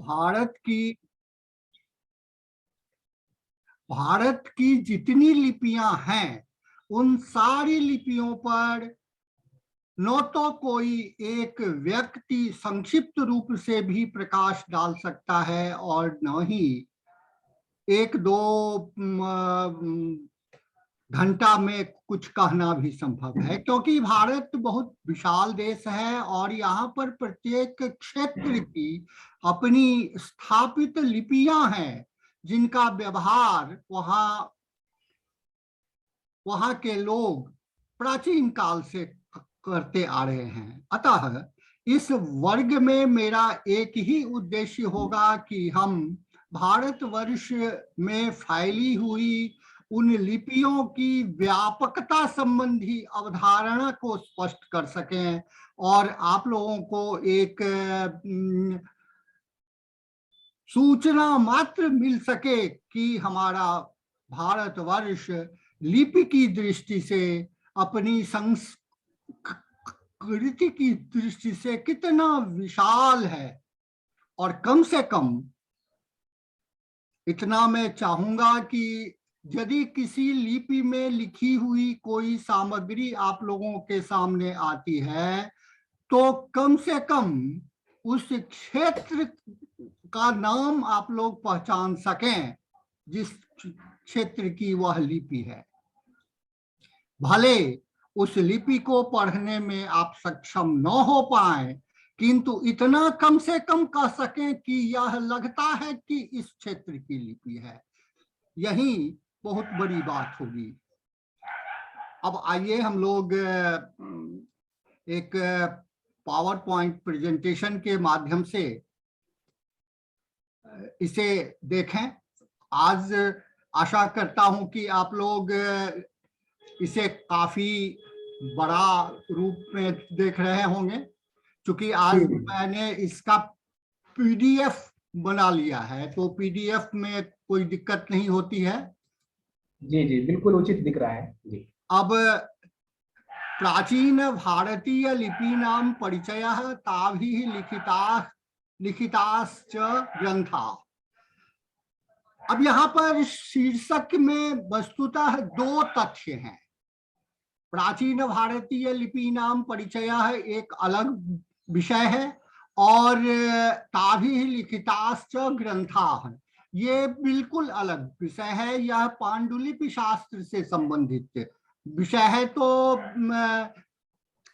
भारत की भारत की जितनी लिपियां हैं उन सारी लिपियों पर न तो कोई एक व्यक्ति संक्षिप्त रूप से भी प्रकाश डाल सकता है और न ही एक दो घंटा में कुछ कहना भी संभव है, क्योंकि भारत बहुत विशाल देश है और यहाँ पर प्रत्येक क्षेत्र की अपनी स्थापित लिपियां हैं जिनका व्यवहार वहाँ के लोग प्राचीन काल से करते आ रहे हैं। अतः इस वर्ग में मेरा एक ही उद्देश्य होगा कि हम भारतवर्ष में फैली हुई उन लिपियों की व्यापकता संबंधी अवधारणा को स्पष्ट कर सकें और आप लोगों को एक सूचना मात्र मिल सके कि हमारा भारतवर्ष लिपि की दृष्टि से, अपनी संस्कृति की दृष्टि से कितना विशाल है। और कम से कम इतना मैं चाहूंगा कि यदि किसी लिपि में लिखी हुई कोई सामग्री आप लोगों के सामने आती है तो कम से कम उस क्षेत्र का नाम आप लोग पहचान सकें जिस क्षेत्र की वह लिपि है। भले उस लिपि को पढ़ने में आप सक्षम न हो पाए, किंतु इतना कम से कम कह सकें कि यह लगता है कि इस क्षेत्र की लिपि है। यही बहुत बड़ी बात होगी। अब आइए हम लोग एक पावर पॉइंट प्रेजेंटेशन के माध्यम से इसे देखें। आज आशा करता हूं कि आप लोग इसे काफी बड़ा रूप में देख रहे होंगे, क्योंकि आज मैंने इसका पीडीएफ बना लिया है, तो पीडीएफ में कोई दिक्कत नहीं होती है। जी जी, बिल्कुल उचित दिख रहा है जी। अब प्राचीन भारतीय लिपीनां परिचयः ताभिः लिखिताश्च ग्रंथा। अब यहाँ पर शीर्षक में वस्तुतः दो तथ्य हैं। प्राचीन भारतीय लिपीनां परिचयः एक अलग विषय है और ताभिः लिखिताश्च ग्रंथाः ये बिल्कुल अलग विषय है। यह पांडुलिपि शास्त्र से संबंधित विषय है। तो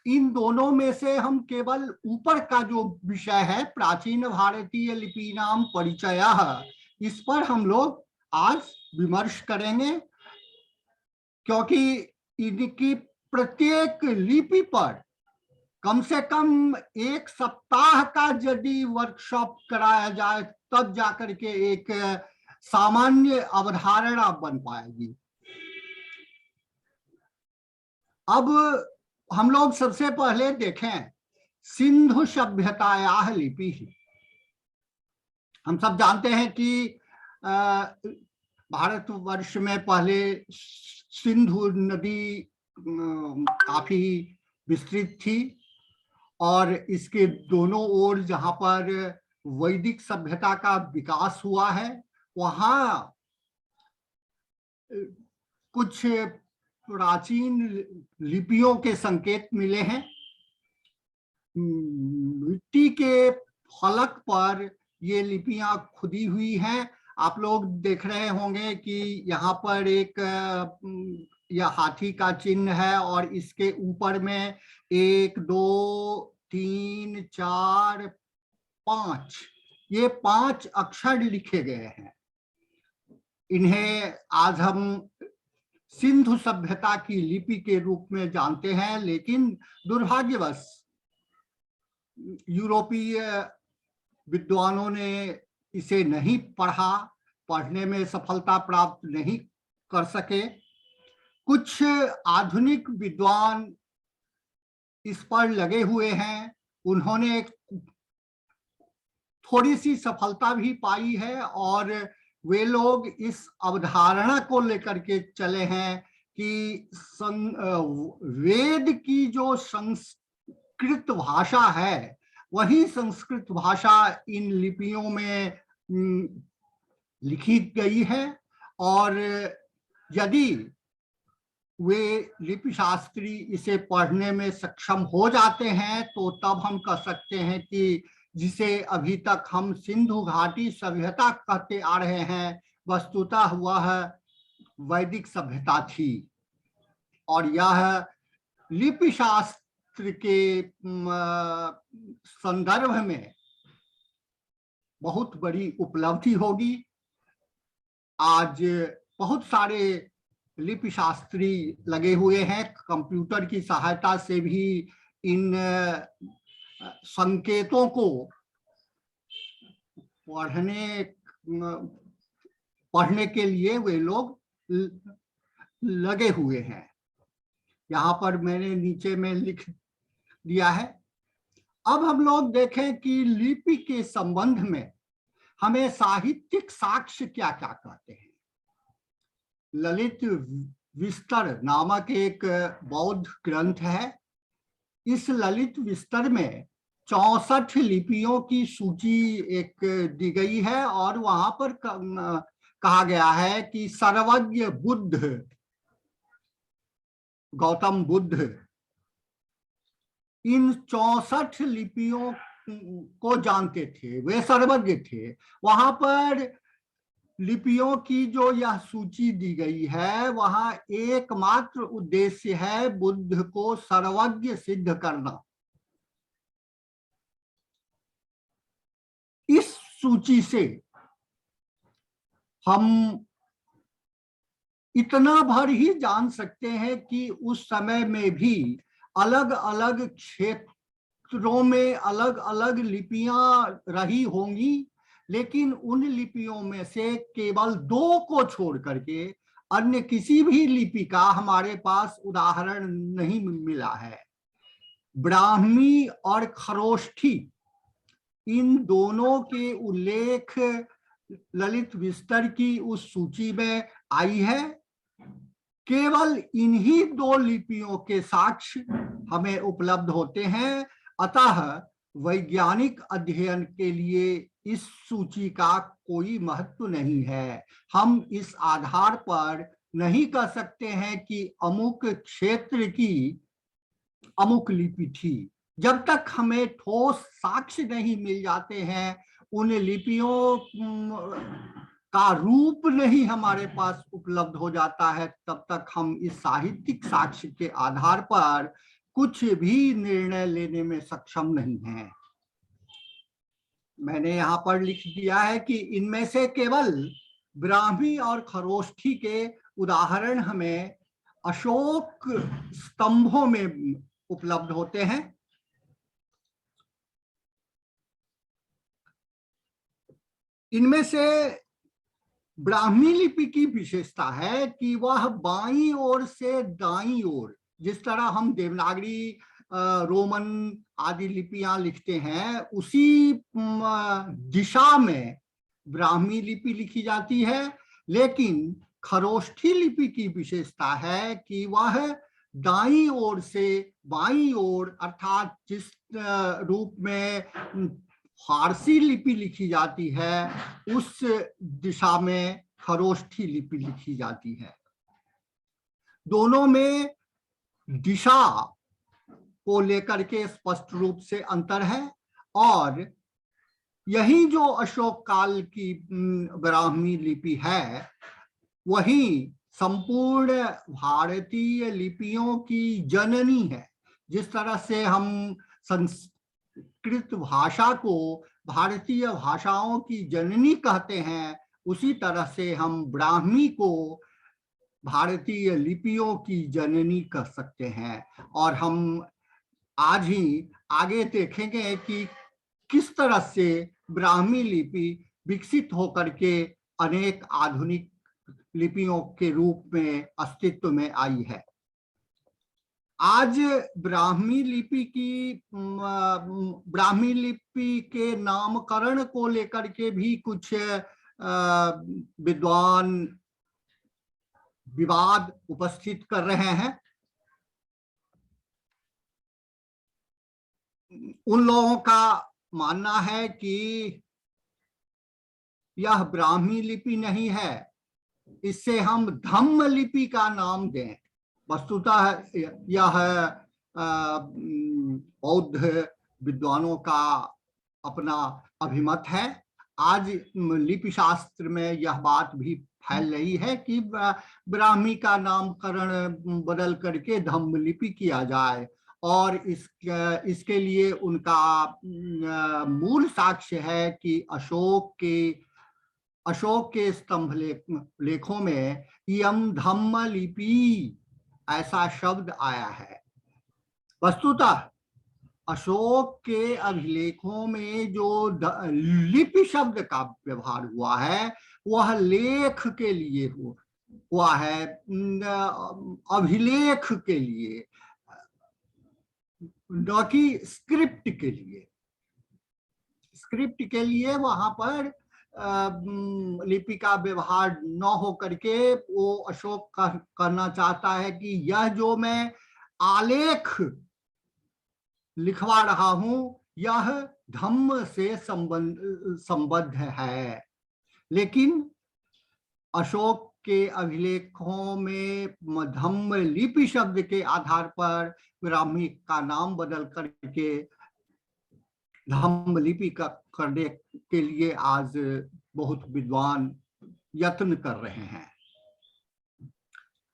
इन दोनों में से हम केवल ऊपर का जो विषय है प्राचीन भारतीय लिपीनां परिचयः, इस पर हम लोग आज विमर्श करेंगे, क्योंकि इनकी प्रत्येक लिपि पर कम से कम एक सप्ताह का यदि वर्कशॉप कराया जाए तब जाकर के एक सामान्य अवधारणा बन पाएगी। अब हम लोग सबसे पहले देखें सिंधु सभ्यतायाः लिपि। हम सब जानते हैं कि भारतवर्ष में पहले सिंधु नदी काफी विस्तृत थी और इसके दोनों ओर जहां पर वैदिक सभ्यता का विकास हुआ है वहां कुछ प्राचीन लिपियों के संकेत मिले हैं। मिट्टी के फलक पर ये लिपियां खुदी हुई हैं। आप लोग देख रहे होंगे कि यहाँ पर एक यह हाथी का चिन्ह है और इसके ऊपर में 1 2 3 4 5 ये 5 अक्षर लिखे गए हैं। इन्हें आज हम सिंधु सभ्यता की लिपि के रूप में जानते हैं, लेकिन दुर्भाग्यवश यूरोपीय विद्वानों ने इसे नहीं पढ़ा, पढ़ने में सफलता प्राप्त नहीं कर सके। कुछ आधुनिक विद्वान इस पर लगे हुए हैं, उन्होंने थोड़ी सी सफलता भी पाई है और वे लोग इस अवधारणा को लेकर के चले हैं कि वेद की जो संस्कृत भाषा है वही संस्कृत भाषा इन लिपियों में लिखी गई है। और यदि वे लिपि शास्त्री इसे पढ़ने में सक्षम हो जाते हैं तो तब हम कह सकते हैं कि जिसे अभी तक हम सिंधु घाटी सभ्यता कहते आ रहे हैं, वस्तुतः वह वैदिक सभ्यता थी। और यह लिपि शास्त्र के संदर्भ में बहुत बड़ी उपलब्धि होगी। आज बहुत सारे लिपि शास्त्री लगे हुए हैं, कंप्यूटर की सहायता से भी इन संकेतों को पढ़ने के लिए वे लोग लगे हुए हैं। यहाँ पर मैंने नीचे में लिख दिया है। अब हम लोग देखें कि लिपि के संबंध में हमें साहित्यिक साक्ष्य क्या क्या कहते हैं। ललित विस्तर नामक एक बौद्ध ग्रंथ है। इस ललित विस्तर में 64 लिपियों की सूची एक दी गई है और वहां पर कहा गया है कि सर्वज्ञ बुद्ध, गौतम बुद्ध इन 64 लिपियों को जानते थे, वे सर्वज्ञ थे। वहां पर लिपियों की जो यह सूची दी गई है, वहां एकमात्र उद्देश्य है बुद्ध को सर्वज्ञ सिद्ध करना। इस सूची से हम इतना भर ही जान सकते हैं कि उस समय में भी अलग अलग क्षेत्रों में अलग अलग लिपियां रही होंगी, लेकिन उन लिपियों में से केवल 2 को छोड़ करके अन्य किसी भी लिपि का हमारे पास उदाहरण नहीं मिला है। ब्राह्मी और खरोष्ठी इन दोनों के उल्लेख ललित विस्तर की उस सूची में आई है। केवल इन्हीं 2 लिपियों के साक्ष्य हमें उपलब्ध होते हैं। अतः वैज्ञानिक अध्ययन के लिए इस सूची का कोई महत्व नहीं है। हम इस आधार पर नहीं कह सकते हैं कि अमुक क्षेत्र की अमुक लिपि थी। जब तक हमें ठोस साक्ष्य नहीं मिल जाते हैं, उन लिपियों का रूप नहीं हमारे पास उपलब्ध हो जाता है, तब तक हम इस साहित्यिक साक्ष्य के आधार पर कुछ भी निर्णय लेने में सक्षम नहीं हैं। मैंने यहाँ पर लिख दिया है कि इनमें से केवल ब्राह्मी और खरोष्ठी के उदाहरण हमें अशोक स्तंभों में उपलब्ध होते हैं। इनमें से ब्राह्मी लिपि की विशेषता है कि वह बाईं ओर से दाईं ओर, जिस तरह हम देवनागरी, रोमन आदि लिपियां लिखते हैं, उसी दिशा में ब्राह्मी लिपि लिखी जाती है। लेकिन खरोष्ठी लिपि की विशेषता है कि वह दाईं ओर से बाईं ओर, अर्थात जिस रूप में फारसी लिपि लिखी जाती है उस दिशा में खरोष्ठी लिपि लिखी जाती है। दोनों में दिशा को लेकर के स्पष्ट रूप से अंतर है। और यही जो अशोक काल की ब्राह्मी लिपि है, वही संपूर्ण भारतीय लिपियों की जननी है। जिस तरह से हम संस्कृत भाषा को भारतीय भाषाओं की जननी कहते हैं, उसी तरह से हम ब्राह्मी को भारतीय लिपियों की जननी कह सकते हैं। और हम आज ही आगे देखेंगे कि किस तरह से ब्राह्मी लिपि विकसित होकर के अनेक आधुनिक लिपियों के रूप में अस्तित्व में आई है। आज ब्राह्मी लिपि के नामकरण को लेकर के भी कुछ विद्वान विवाद उपस्थित कर रहे हैं। उन लोगों का मानना है कि यह ब्राह्मी लिपि नहीं है, इससे हम धम्म लिपि का नाम दें। वस्तुतः यह बौद्ध विद्वानों का अपना अभिमत है। आज लिपि शास्त्र में यह बात भी फैल रही है कि ब्राह्मी का नामकरण बदल करके धम्म लिपि किया जाए, और इसके लिए उनका मूल साक्ष्य है कि अशोक के स्तंभ लेखों में यम धम्म लिपि ऐसा शब्द आया है। वस्तुतः अशोक के अभिलेखों में जो लिपि शब्द का व्यवहार हुआ है वह लेख के लिए हुआ है, अभिलेख के लिए, न कि स्क्रिप्ट के लिए। स्क्रिप्ट के लिए वहां पर लिपि का व्यवहार न हो करके वो अशोक करना चाहता है कि यह जो मैं आलेख लिखवा रहा हूं यह धम्म से संबद्ध है। लेकिन अशोक के अभिलेखों में धम्म लिपि शब्द के आधार पर ब्राह्मी का नाम बदल करके धम्म लिपि का करने के लिए आज बहुत विद्वान यत्न कर रहे हैं।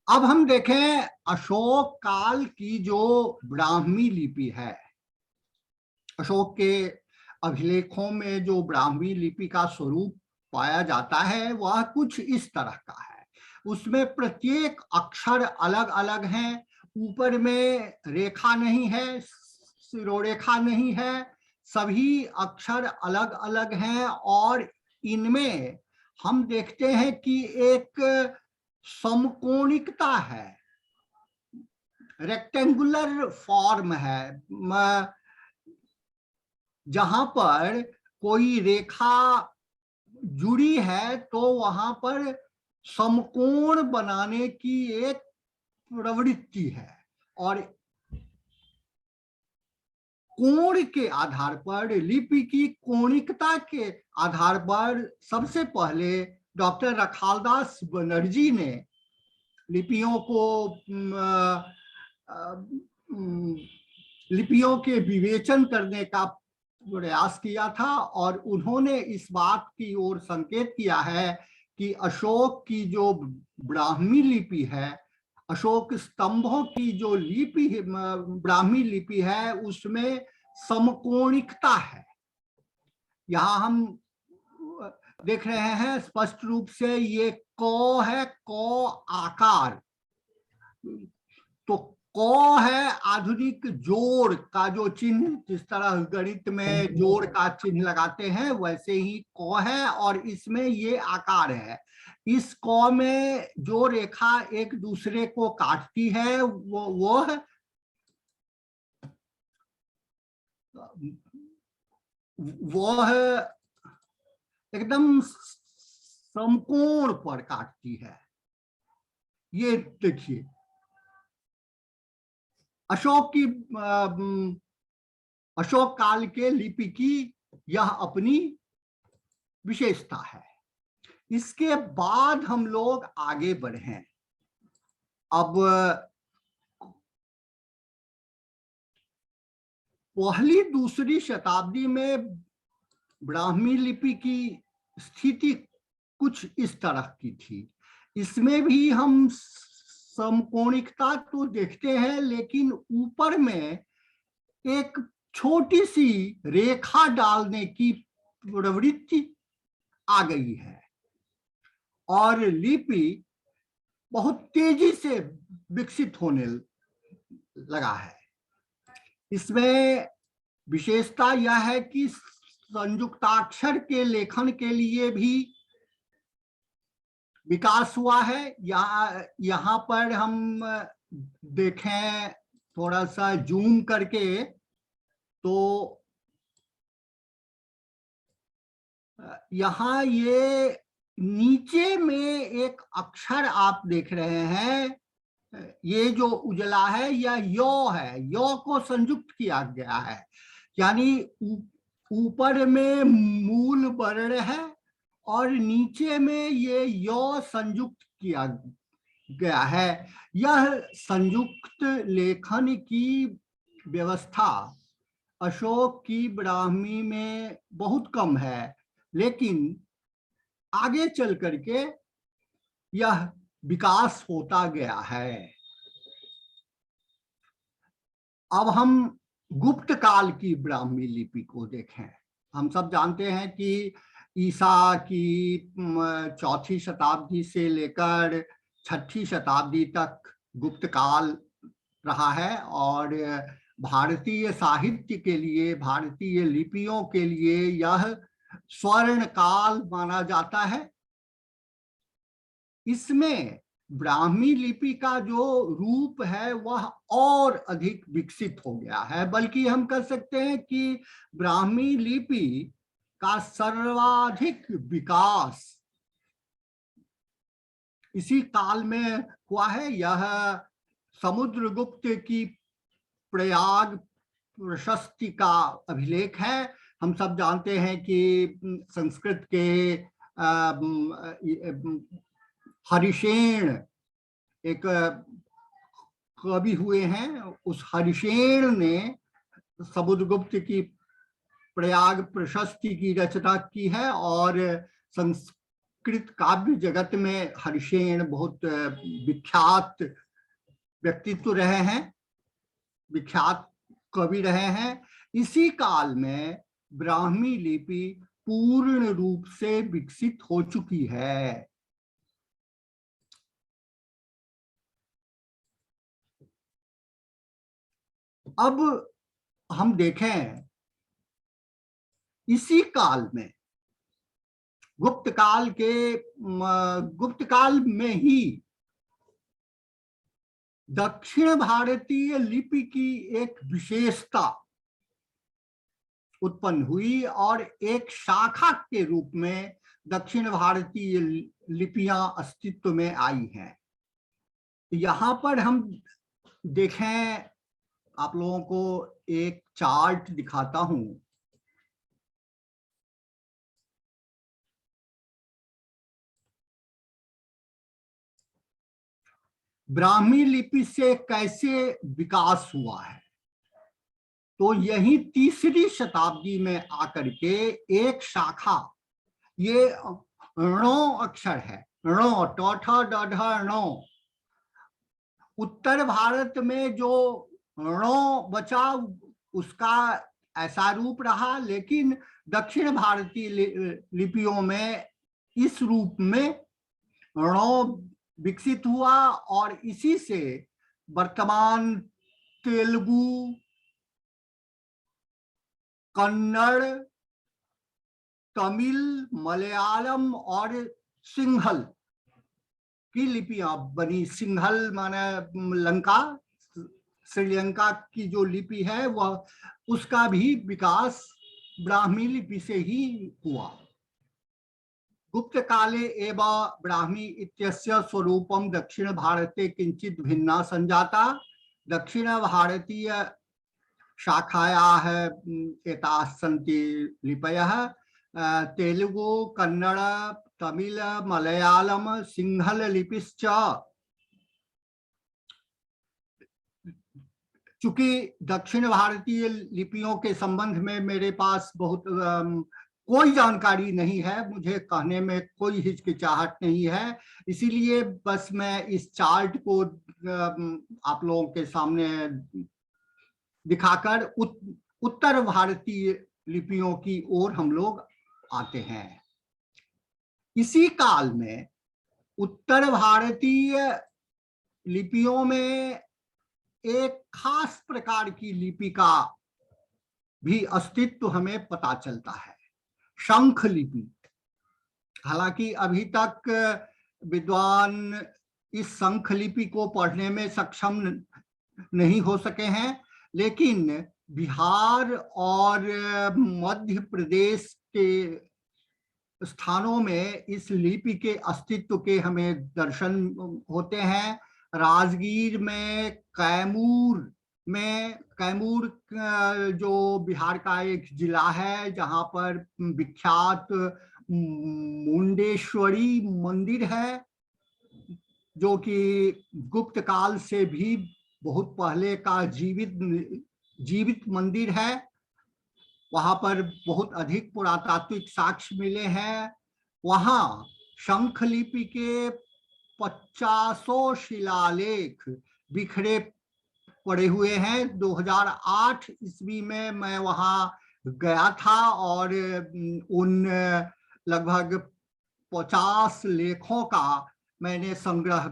अब हम देखें अशोक काल की जो ब्राह्मी लिपि है, अशोक के अभिलेखों में जो ब्राह्मी लिपि का स्वरूप पाया जाता है वह कुछ इस तरह का है। उसमें प्रत्येक अक्षर अलग अलग हैं, ऊपर में रेखा नहीं है, सिरोरेखा नहीं है, सभी अक्षर अलग अलग हैं, और इनमें हम देखते हैं कि एक समकोणिकता है, रेक्टेंगुलर फॉर्म है। जहां पर कोई रेखा जुड़ी है तो वहां पर समकोण बनाने की एक प्रवृत्ति है, और कोण के आधार पर, लिपि की कोणिकता के आधार पर सबसे पहले डॉक्टर रखालदास बनर्जी ने लिपियों के विवेचन करने का प्रयास किया था, और उन्होंने इस बात की ओर संकेत किया है कि अशोक की जो ब्राह्मी लिपि है, अशोक स्तंभों की जो लिपि ब्राह्मी लिपि है उसमें समकोणिकता है। यहाँ हम देख रहे हैं स्पष्ट रूप से ये क है, क आकार, तो क है आधुनिक जोड़ का जो चिन्ह, जिस तरह गणित में जोड़ का चिन्ह लगाते हैं वैसे ही क है, और इसमें ये आकार है। इस क में जो रेखा एक दूसरे को काटती है वह एकदम समकोण पर काटती है। ये देखिए अशोक काल के लिपि की यह अपनी विशेषता है। इसके बाद हम लोग आगे बढ़े। अब पहली दूसरी शताब्दी में ब्राह्मी लिपि की स्थिति कुछ इस तरह की थी। इसमें भी हम समकोणिकता तो देखते हैं, लेकिन ऊपर में एक छोटी सी रेखा डालने की प्रवृत्ति आ गई है, और लिपि बहुत तेजी से विकसित होने लगा है। इसमें विशेषता यह है कि संयुक्ताक्षर के लेखन के लिए भी विकास हुआ है। यहाँ पर हम देखें थोड़ा सा जूम करके, तो यहाँ ये नीचे में एक अक्षर आप देख रहे हैं, ये जो उजला है यह यो है, यो को संयुक्त किया गया है। यानी ऊपर में मूल वर्ण है और नीचे में ये य संयुक्त किया गया है। यह संयुक्त लेखन की व्यवस्था अशोक की ब्राह्मी में बहुत कम है, लेकिन आगे चल करके यह विकास होता गया है। अब हम गुप्त काल की ब्राह्मी लिपि को देखें। हम सब जानते हैं कि ईसा की 4वीं शताब्दी से लेकर 6वीं शताब्दी तक गुप्त काल रहा है और भारतीय साहित्य के लिए, भारतीय लिपियों के लिए यह स्वर्ण काल माना जाता है। इसमें ब्राह्मी लिपि का जो रूप है वह और अधिक विकसित हो गया है, बल्कि हम कह सकते हैं कि ब्राह्मी लिपि का सर्वाधिक विकास इसी काल में हुआ है। यह समुद्रगुप्त की प्रयाग प्रशस्ति का अभिलेख है। हम सब जानते हैं कि संस्कृत के हरिशेन एक कवि हुए हैं। उस हरिशेन ने समुद्रगुप्त की प्रयाग प्रशस्ति की रचना की है और संस्कृत काव्य जगत में हरिशेन बहुत विख्यात व्यक्तित्व रहे हैं, विख्यात कवि रहे हैं। इसी काल में ब्राह्मी लिपि पूर्ण रूप से विकसित हो चुकी है। अब हम देखें इसी काल में गुप्त काल में ही दक्षिण भारतीय लिपि की एक विशेषता उत्पन्न हुई और एक शाखा के रूप में दक्षिण भारतीय लिपियां अस्तित्व में आई हैं। यहां पर हम देखें, आप लोगों को एक चार्ट दिखाता हूं। ब्राह्मी लिपि से कैसे विकास हुआ है, तो यही 3री शताब्दी में आकर के एक शाखा, ये णो अक्षर है, णो, टौठा डढ़ा णो। उत्तर भारत में जो णो बचा उसका ऐसा रूप रहा, लेकिन दक्षिण भारतीय लिपियों में इस रूप में णो विकसित हुआ और इसी से वर्तमान तेलुगु, कन्नड़, तमिल, मलयालम और सिंहल की लिपियां बनी। सिंहल माने लंका, श्रीलंका की जो लिपि है वह, उसका भी विकास ब्राह्मी लिपि से ही हुआ। गुप्त काले एव ब्राह्मी इत्यस्य स्वरूपम दक्षिण भारते किंचित भिन्ना संजाता। दक्षिण भारतीय शाखायाः एताः सन्ति लिपयः तेलुगु, कन्नड़, तमिल, मलयालम, सिंहल लिपिश्च। चूंकि दक्षिण भारतीय लिपियों के संबंध में मेरे पास बहुत कोई जानकारी नहीं है, मुझे कहने में कोई हिचकिचाहट नहीं है, इसीलिए बस मैं इस चार्ट को आप लोगों के सामने दिखाकर उत्तर भारतीय लिपियों की ओर हम लोग आते हैं। इसी काल में उत्तर भारतीय लिपियों में एक खास प्रकार की लिपि का भी अस्तित्व हमें पता चलता है, शंख लिपि। हालांकि अभी तक विद्वान इस शंख लिपि को पढ़ने में सक्षम नहीं हो सके हैं, लेकिन बिहार और मध्य प्रदेश के स्थानों में इस लिपि के अस्तित्व के हमें दर्शन होते हैं। राजगीर में, कैमूर में कैमूर जो बिहार का एक जिला है, जहां पर विख्यात मुंडेश्वरी मंदिर है, जो कि गुप्त काल से भी बहुत पहले का जीवित मंदिर है। वहां पर बहुत अधिक पुरातात्विक साक्ष्य मिले हैं। वहां शंख लिपि के 50 शिलालेख बिखरे पड़े हुए हैं। 2008 ईस्वी में मैं वहां गया था और उन लगभग 50 लेखों का मैंने संग्रह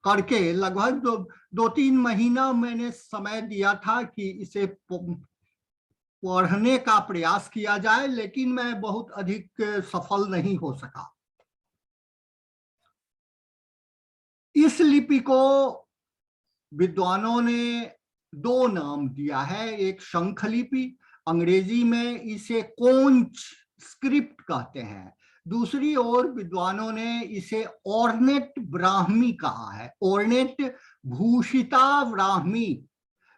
करके लगभग 2-3 महीना मैंने समय दिया था कि इसे पढ़ने का प्रयास किया जाए, लेकिन मैं बहुत अधिक सफल नहीं हो सका। इस लिपि को विद्वानों ने 2 नाम दिया है। एक शंख लिपि, अंग्रेजी में इसे कोंच स्क्रिप्ट कहते हैं। दूसरी ओर विद्वानों ने इसे ऑर्नेट ब्राह्मी कहा है, ऑर्नेट भूषिता ब्राह्मी।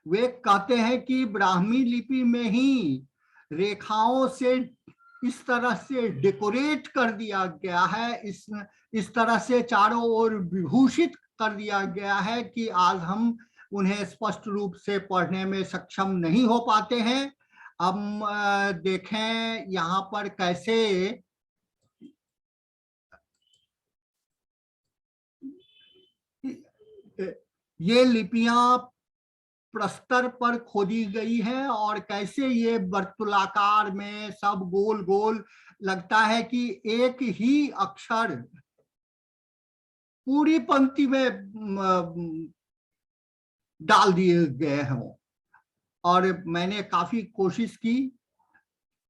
वे कहते हैं कि ब्राह्मी लिपि में ही रेखाओं से इस तरह से डेकोरेट कर दिया गया है, इस तरह से चारों ओर विभूषित कर दिया गया है कि आज हम उन्हें स्पष्ट रूप से पढ़ने में सक्षम नहीं हो पाते हैं। अब देखें यहाँ पर कैसे ये लिपियां प्रस्तर पर खोदी गई है और कैसे ये वर्तुलाकार में सब गोल गोल लगता है कि एक ही अक्षर पूरी पंक्ति में डाल दिए गए हों। और मैंने काफी कोशिश की,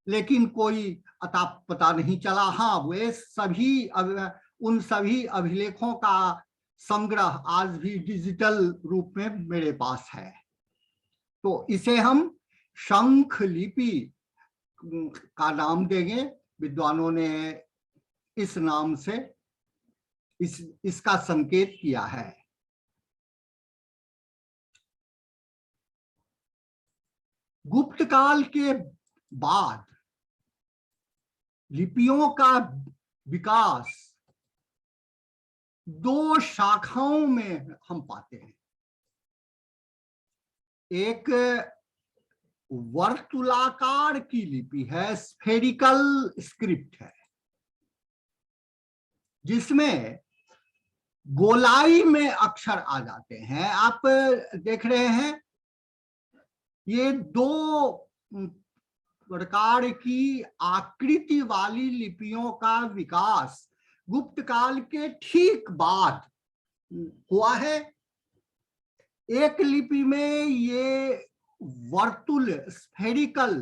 लेकिन कोई अता पता नहीं चला। हाँ, वे उन सभी अभिलेखों का संग्रह आज भी डिजिटल रूप में मेरे पास है। तो इसे हम शंख लिपि का नाम देंगे। विद्वानों ने इस नाम से इसका संकेत किया है। गुप्त काल के बाद लिपियों का विकास 2 शाखाओं में हम पाते हैं। एक वर्तुलाकार की लिपि है, स्फेरिकल स्क्रिप्ट है, जिसमें गोलाई में अक्षर आ जाते हैं। आप देख रहे हैं ये 2 प्रकार की आकृति वाली लिपियों का विकास गुप्त काल के ठीक बाद हुआ है। एक लिपि में ये वर्तुल स्फेरिकल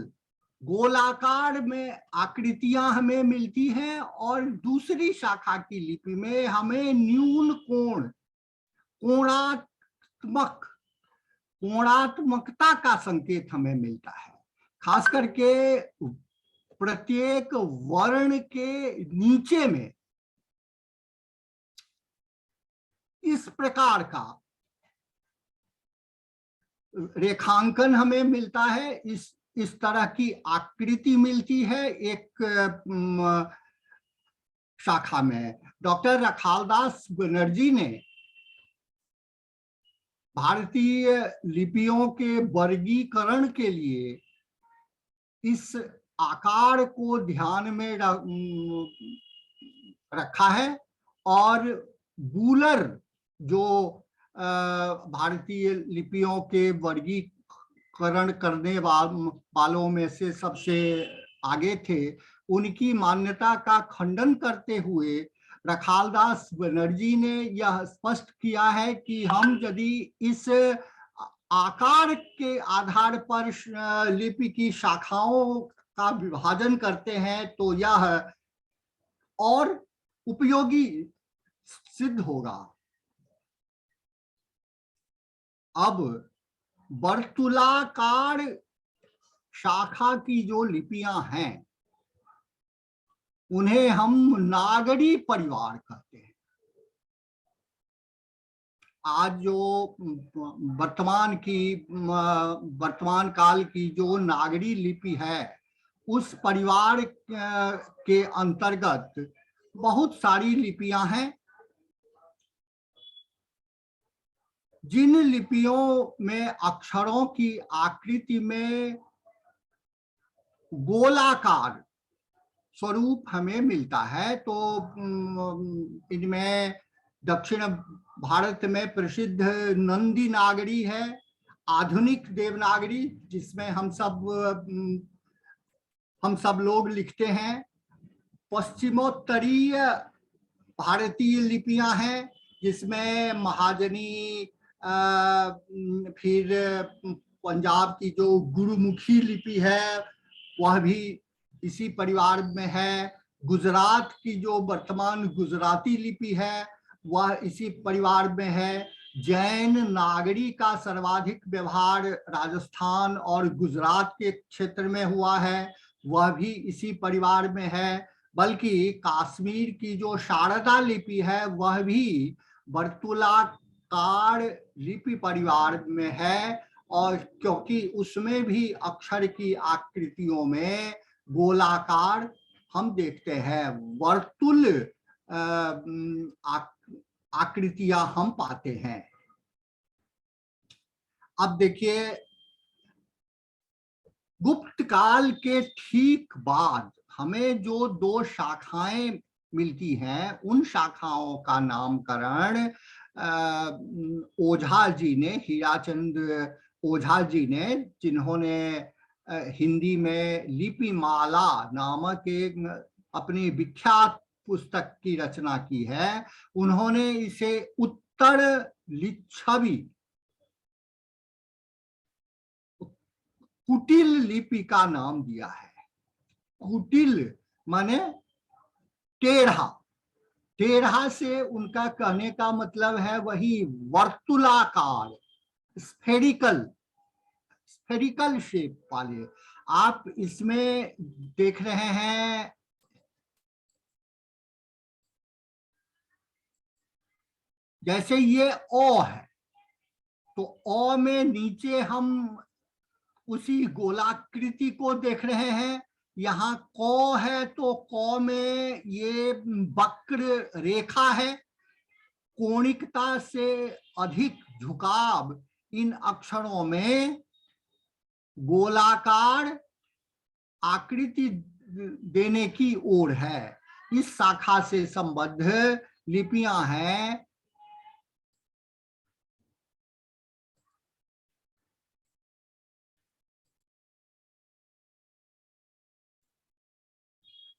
गोलाकार में आकृतियां हमें मिलती हैं और दूसरी शाखा की लिपि में हमें न्यून कोणात्मकता का संकेत हमें मिलता है। खास करके प्रत्येक वर्ण के नीचे में इस प्रकार का रेखांकन हमें मिलता है, इस तरह की आकृति मिलती है एक शाखा में। डॉक्टर रखालदास बनर्जी ने भारतीय लिपियों के वर्गीकरण के लिए इस आकार को ध्यान में रखा है और बूलर जो भारतीय लिपियों के वर्गीकरण करने वालों में से सबसे आगे थे, उनकी मान्यता का खंडन करते हुए रखालदास बनर्जी ने यह स्पष्ट किया है कि हम यदि इस आकार के आधार पर लिपि की शाखाओं का विभाजन करते हैं तो यह और उपयोगी सिद्ध होगा। अब वर्तुलाकार शाखा की जो लिपियां हैं उन्हें हम नागरी परिवार कहते हैं। आज जो वर्तमान काल की जो नागरी लिपि है, उस परिवार के अंतर्गत बहुत सारी लिपियां हैं। जिन लिपियों में अक्षरों की आकृति में गोलाकार स्वरूप हमें मिलता है, तो इनमें दक्षिण भारत में प्रसिद्ध नंदी नागरी है, आधुनिक देवनागरी जिसमें हम सब लोग लिखते हैं, पश्चिमोत्तरीय भारतीय लिपियां हैं जिसमें महाजनी, फिर पंजाब की जो गुरुमुखी लिपि है वह भी इसी परिवार में है, गुजरात की जो वर्तमान गुजराती लिपि है वह इसी परिवार में है, जैन नागरी का सर्वाधिक व्यवहार राजस्थान और गुजरात के क्षेत्र में हुआ है, वह भी इसी परिवार में है, बल्कि कश्मीर की जो शारदा लिपि है वह भी वर्तुलाकार लिपि परिवार में है, और क्योंकि उसमें भी अक्षर की आकृतियों में गोलाकार हम देखते हैं, वर्तुल आकृतियां हम पाते हैं। अब देखिए, गुप्त काल के ठीक बाद हमें जो दो शाखाएं मिलती हैं, उन शाखाओं का नामकरण ओझा जी ने, हीराचंद ओझा जी ने, जिन्होंने हिंदी में लिपिमाला नामक एक अपनी विख्यात पुस्तक की रचना की है, उन्होंने इसे उत्तर लिच्छवी कुटिल लिपि का नाम दिया है। कुटिल माने टेढ़ा, टेढ़ा से उनका कहने का मतलब है वही वर्तुलाकार, स्फेरिकल, स्फेरिकल शेप वाले। आप इसमें देख रहे हैं जैसे ये ओ है, तो ओ में नीचे हम उसी गोलाकृति को देख रहे हैं, यहाँ कौ है तो कौ में ये वक्र रेखा है, कोणिकता से अधिक झुकाव इन अक्षरों में गोलाकार आकृति देने की ओर है। इस शाखा से संबद्ध लिपियां हैं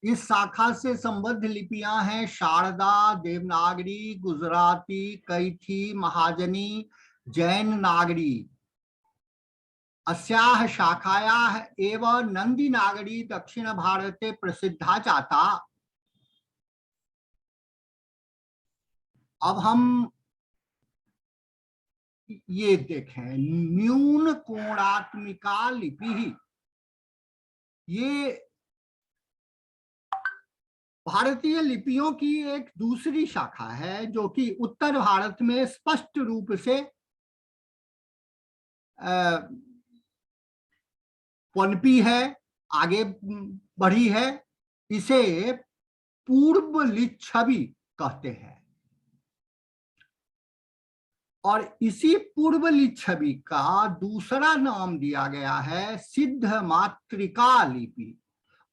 इस शाखा से संबद्ध लिपियां हैं शारदा, देवनागरी, गुजराती, कैथी, महाजनी, जैन नागरी। अस्याः शाखायाः एव नंदी नागरी दक्षिण भारते प्रसिद्धा जाता। अब हम ये देखें, न्यून कोणात्मिका लिपि, ये भारतीय लिपियों की एक दूसरी शाखा है जो कि उत्तर भारत में स्पष्ट रूप से पनपी है, आगे बढ़ी है। इसे पूर्व लिच्छवी कहते हैं, और इसी पूर्व लिच्छवी का दूसरा नाम दिया गया है सिद्ध मातृका लिपि।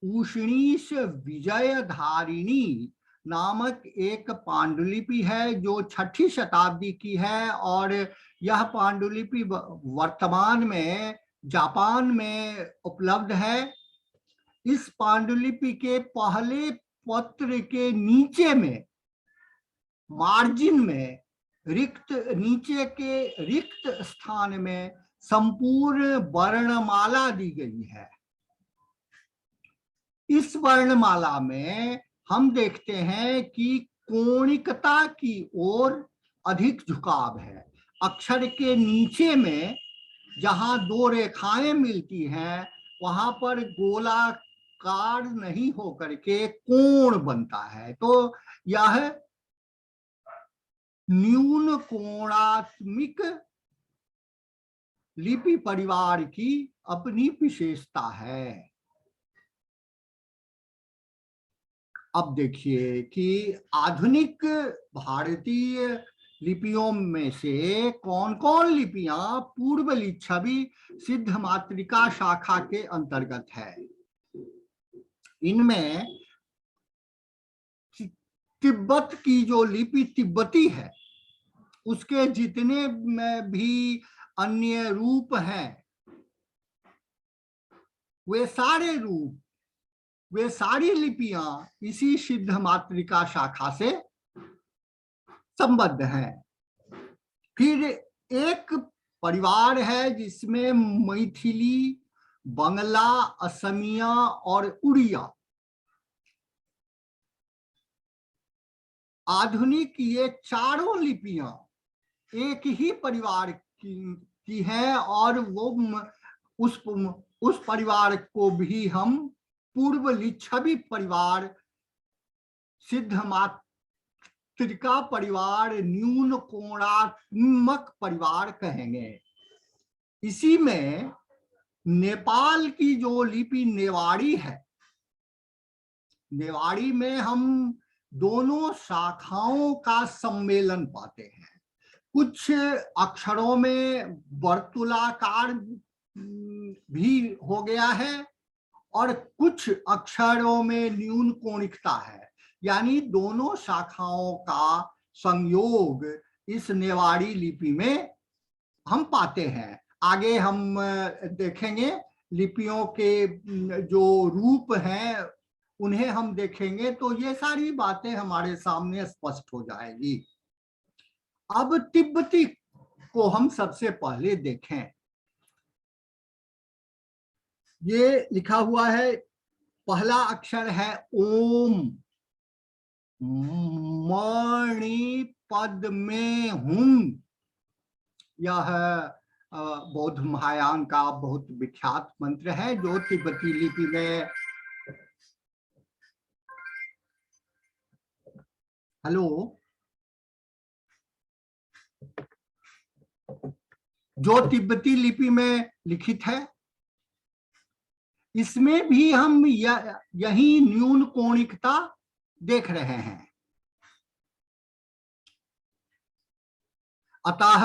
उष्णीश विजयधारिणी नामक एक पांडुलिपि है जो 6ठी शताब्दी की है, और यह पांडुलिपि वर्तमान में जापान में उपलब्ध है। इस पांडुलिपि के पहले पत्र के नीचे में, मार्जिन में, नीचे के रिक्त स्थान में संपूर्ण वर्णमाला दी गई है। इस वर्णमाला में हम देखते हैं कि कोणिकता की ओर अधिक झुकाव है। अक्षर के नीचे में जहां दो रेखाएं मिलती हैं वहां पर गोलाकार नहीं होकर के कोण बनता है, तो यह न्यून कोणात्मिक लिपि परिवार की अपनी विशेषता है। अब देखिए कि आधुनिक भारतीय लिपियों में से कौन कौन लिपियां पूर्व लिच्छवी सिद्ध मातृका शाखा के अंतर्गत है। इनमें तिब्बत की जो लिपि तिब्बती है, उसके जितने में भी अन्य रूप हैं, वे सारी लिपियां इसी सिद्ध मातृका शाखा से संबद्ध हैं। फिर एक परिवार है जिसमें मैथिली, बंगला, असमिया और उड़िया, आधुनिक ये चारों लिपियां एक ही परिवार की हैं और वो उस परिवार को भी हम पूर्व लिच्छवी परिवार सिद्ध मातृका परिवार न्यून कोणात्मक परिवार कहेंगे। इसी में नेपाल की जो लिपि नेवाड़ी है, नेवाड़ी में हम दोनों शाखाओं का सम्मेलन पाते हैं। कुछ अक्षरों में वर्तुलाकार भी हो गया है और कुछ अक्षरों में न्यून कोणिकता है, यानी दोनों शाखाओं का संयोग इस नेवाड़ी लिपि में हम पाते हैं। आगे हम देखेंगे लिपियों के जो रूप हैं उन्हें हम देखेंगे तो ये सारी बातें हमारे सामने स्पष्ट हो जाएगी। अब तिब्बती को हम सबसे पहले देखें। ये लिखा हुआ है, पहला अक्षर है ओम, मणि पद में हूं। यह बौद्ध महायान का बहुत विख्यात मंत्र है जो तिब्बती लिपि में जो तिब्बती लिपि में लिखित है। इसमें भी हम यही न्यून कोणिकता देख रहे हैं। अतः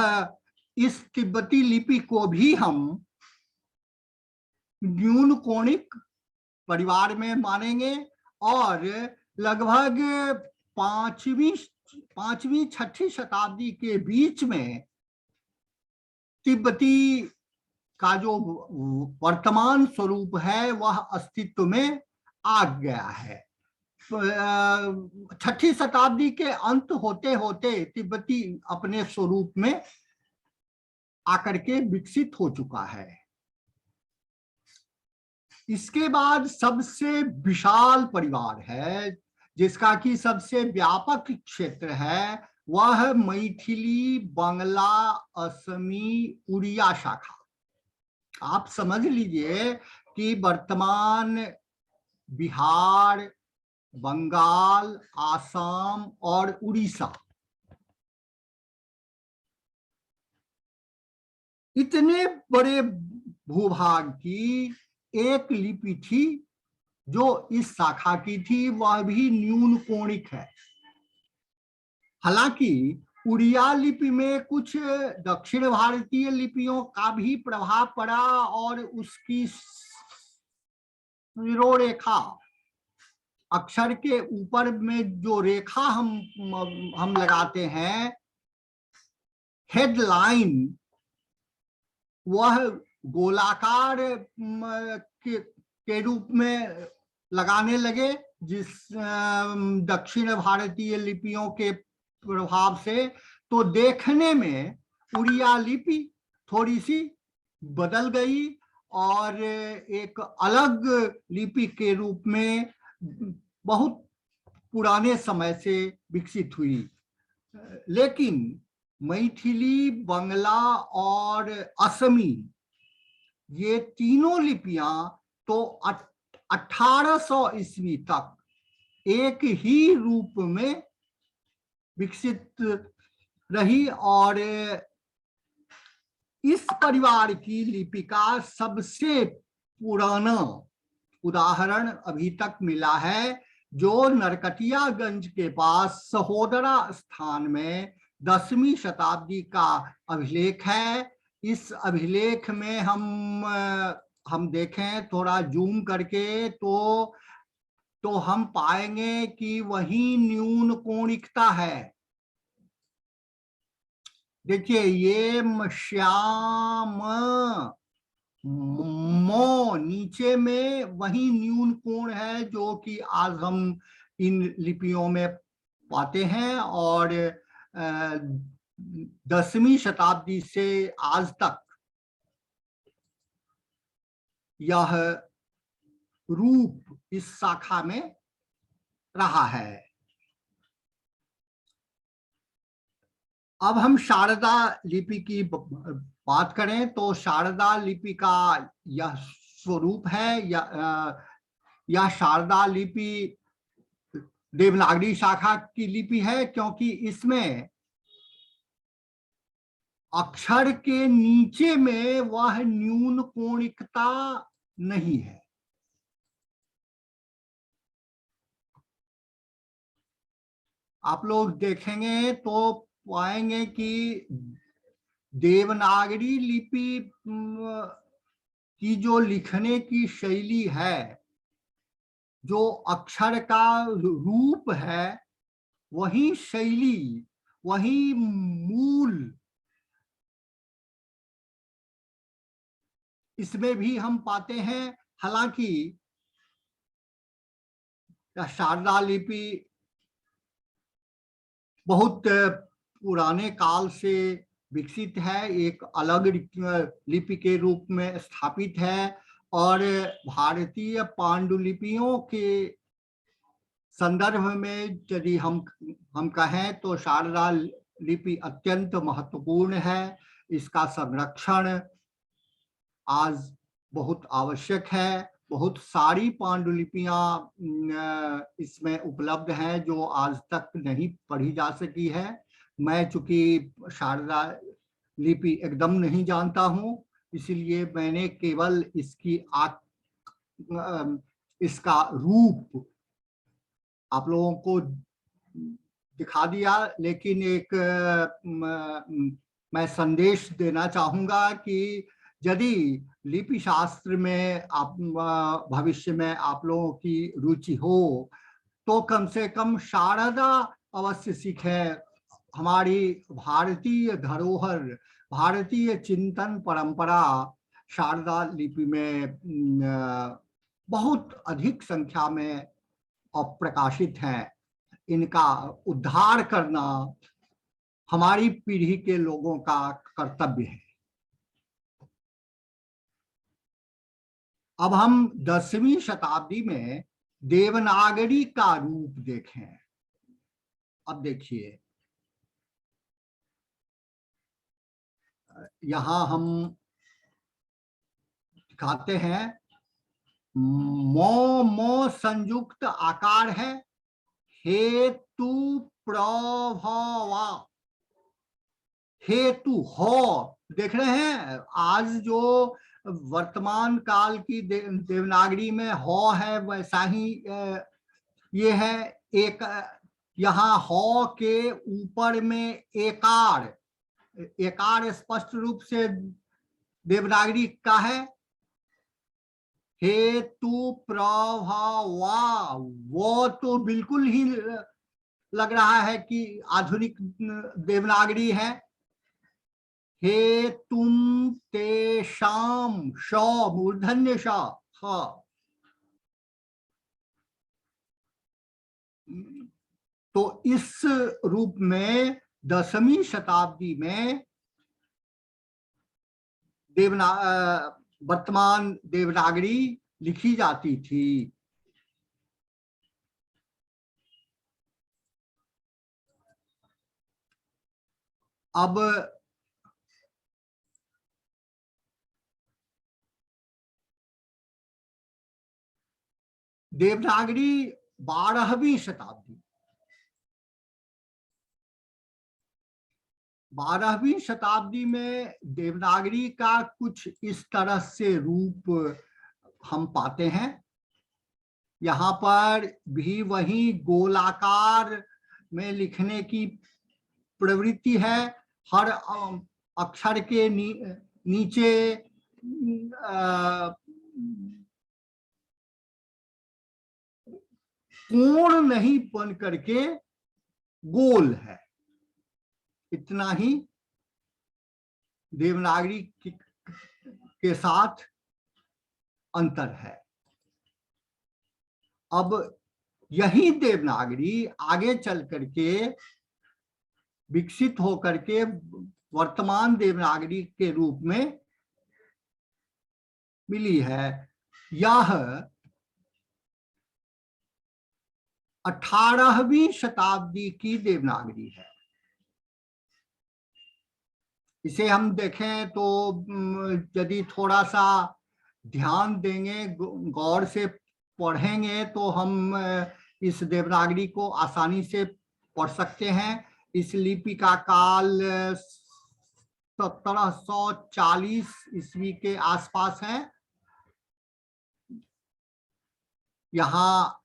इस तिब्बती लिपि को भी हम न्यून कोणिक परिवार में मानेंगे और लगभग पांचवी छठी शताब्दी के बीच में तिब्बती का जो वर्तमान स्वरूप है वह अस्तित्व में आ गया है। छठी शताब्दी के अंत होते होते तिब्बती अपने स्वरूप में आकर के विकसित हो चुका है। इसके बाद सबसे विशाल परिवार है जिसका कि सबसे व्यापक क्षेत्र है, वह मैथिली, बंगला, असमी, उड़िया शाखा। आप समझ लीजिए कि वर्तमान बिहार, बंगाल, आसाम और उड़ीसा, इतने बड़े भूभाग की एक लिपि थी जो इस शाखा की थी, वह भी न्यून कोणिक है। हालांकि उड़िया लिपि में कुछ दक्षिण भारतीय लिपियों का भी प्रभाव पड़ा और उसकी शिरोरेखा, अक्षर के ऊपर में जो रेखा हम लगाते हैं, हेडलाइन, वह गोलाकार के रूप में लगाने लगे, जिस दक्षिण भारतीय लिपियों के प्रभाव से। तो देखने में उड़िया लिपि थोड़ी सी बदल गई और एक अलग लिपि के रूप में बहुत पुराने समय से विकसित हुई। लेकिन मैथिली, बंगला और असमी, ये तीनों लिपियां तो 1800 ईस्वी तक एक ही रूप में विकसित रही। और इस परिवार की लिपि का सबसे पुराना उदाहरण अभी तक मिला है, जो नरकटियागंज के पास सहोदरा स्थान में 10वीं शताब्दी का अभिलेख है। इस अभिलेख में हम देखें थोड़ा जूम करके तो हम पाएंगे कि वही न्यून कोणिकता है। देखिए ये श्याम मो नीचे में वही न्यून कोण है जो कि आज हम इन लिपियों में पाते हैं। और 10वीं शताब्दी से आज तक यह रूप इस शाखा में रहा है। अब हम शारदा लिपि की बात करें तो शारदा लिपि का यह स्वरूप है। यह शारदा लिपि देवनागरी शाखा की लिपि है, क्योंकि इसमें अक्षर के नीचे में वह न्यून कोणिकता नहीं है। आप लोग देखेंगे तो पाएंगे कि देवनागरी लिपि की जो लिखने की शैली है, जो अक्षर का रूप है, वही शैली, वही मूल इसमें भी हम पाते हैं। हालांकि शारदा लिपि बहुत पुराने काल से विकसित है, एक अलग लिपि के रूप में स्थापित है। और भारतीय पांडुलिपियों के संदर्भ में यदि हम कहें तो शारदा लिपि अत्यंत महत्वपूर्ण है। इसका संरक्षण आज बहुत आवश्यक है। बहुत सारी पांडुलिपियां इसमें उपलब्ध हैं जो आज तक नहीं पढ़ी जा सकी है। मैं चूंकि शारदा लिपि एकदम नहीं जानता हूं, इसीलिए मैंने केवल इसका रूप आप लोगों को दिखा दिया। लेकिन एक मैं संदेश देना चाहूंगा कि यदि लिपि शास्त्र में आप भविष्य में आप लोगों की रुचि हो तो कम से कम शारदा अवश्य सीखें। हमारी भारतीय धरोहर, भारतीय चिंतन परंपरा शारदा लिपि में बहुत अधिक संख्या में अप्रकाशित हैं। इनका उद्धार करना हमारी पीढ़ी के लोगों का कर्तव्य है। अब हम 10वीं शताब्दी में देवनागरी का रूप देखें। अब देखिए यहां हम दिखाते हैं, मो संयुक्त आकार है, हेतु प्रभवा, हेतु हो। देख रहे हैं आज जो वर्तमान काल की देवनागरी में हो है, वैसा ही ये है। एक यहाँ हो के ऊपर में एकार, एकार स्पष्ट रूप से देवनागरी का है। हेतु प्रभवा, वो तो बिल्कुल ही लग रहा है कि आधुनिक देवनागरी है। हे तुम तेषाम, श मूर्धन्य श, तो इस रूप में 10वीं शताब्दी में वर्तमान देवनागरी लिखी जाती थी। अब देवनागरी 12वीं शताब्दी, 12वीं शताब्दी में देवनागरी का कुछ इस तरह से रूप हम पाते हैं। यहाँ पर भी वही गोलाकार में लिखने की प्रवृत्ति है। हर अक्षर के नीचे कोण नहीं बन करके गोल है। इतना ही देवनागरी के साथ अंतर है। अब यही देवनागरी आगे चल करके विकसित होकर के वर्तमान देवनागरी के रूप में मिली है। यह 18वीं शताब्दी की देवनागरी है। इसे हम देखें तो यदि थोड़ा सा ध्यान देंगे, गौर से पढ़ेंगे तो हम इस देवनागरी को आसानी से पढ़ सकते हैं। इस लिपि का काल 1740 ईस्वी के आसपास है। यहाँ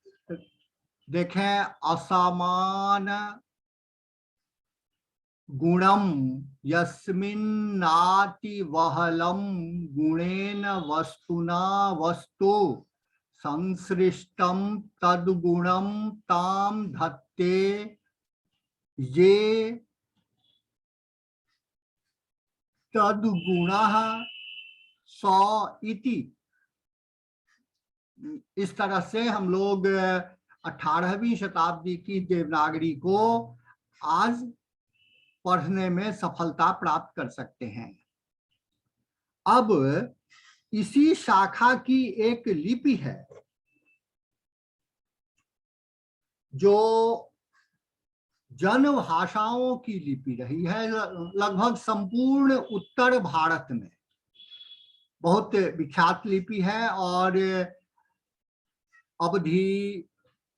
देखें, असमान गुणम यस्मिन्नाति वहलम गुणेन वस्तुना वस्तु संसृष्टम तद्गुणम ताम धत्ते ये तद्गुणः सौ इति। इस तरह से हम लोग 18वीं शताब्दी की देवनागरी को आज पढ़ने में सफलता प्राप्त कर सकते हैं। अब इसी शाखा की एक लिपि है जो जन भाषाओं की लिपि रही है। लगभग संपूर्ण उत्तर भारत में बहुत विख्यात लिपि है और अवधी,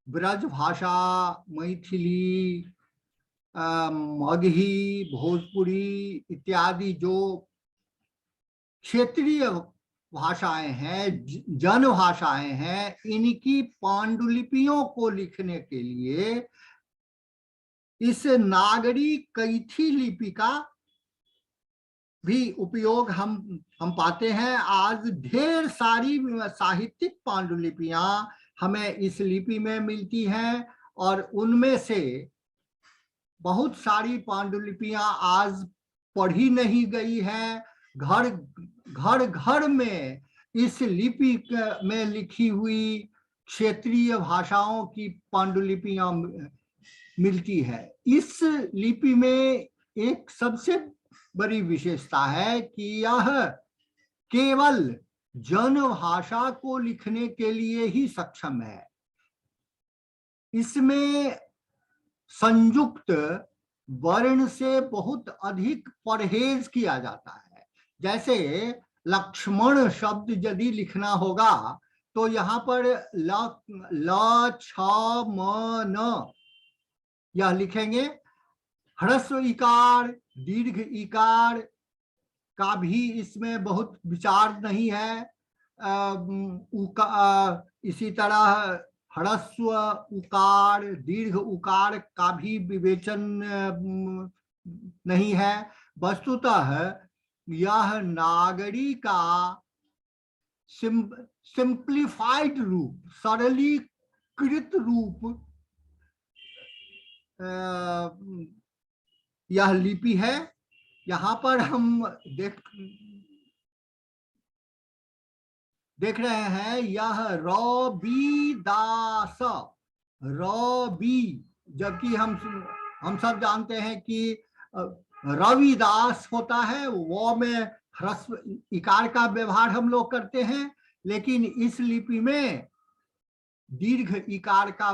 ब्रज भाषा, मैथिली, मगही, भोजपुरी इत्यादि जो क्षेत्रीय भाषाएं हैं, जन भाषाएं हैं, इनकी पांडुलिपियों को लिखने के लिए इस नागरी कैथी लिपि का भी उपयोग हम पाते हैं। आज ढेर सारी साहित्यिक पांडुलिपियां हमें इस लिपि में मिलती हैं और उनमें से बहुत सारी पांडुलिपियां आज पढ़ी नहीं गई हैं। घर घर घर में इस लिपि में लिखी हुई क्षेत्रीय भाषाओं की पांडुलिपियां मिलती है। इस लिपि में एक सबसे बड़ी विशेषता है कि यह केवल जन भाषा को लिखने के लिए ही सक्षम है। इसमें संयुक्त वर्ण से बहुत अधिक परहेज किया जाता है। जैसे लक्ष्मण शब्द यदि लिखना होगा तो यहाँ पर ल छ म न यह लिखेंगे। ह्रस्व इकार, दीर्घ इकार का भी इसमें बहुत विचार नहीं है। इसी तरह ह्रस्व उकार, दीर्घ उकार का भी विवेचन नहीं है। वस्तुतः यह नागरी का सिंप्लीफाइड रूप, सरलीकृत रूप यह लिपि है। यहाँ पर हम देख रहे हैं, यह रविदास, रवि, जबकि हम सब जानते हैं कि रविदास होता है, वो में ह्रस्व इकार का व्यवहार हम लोग करते हैं, लेकिन इस लिपि में दीर्घ इकार का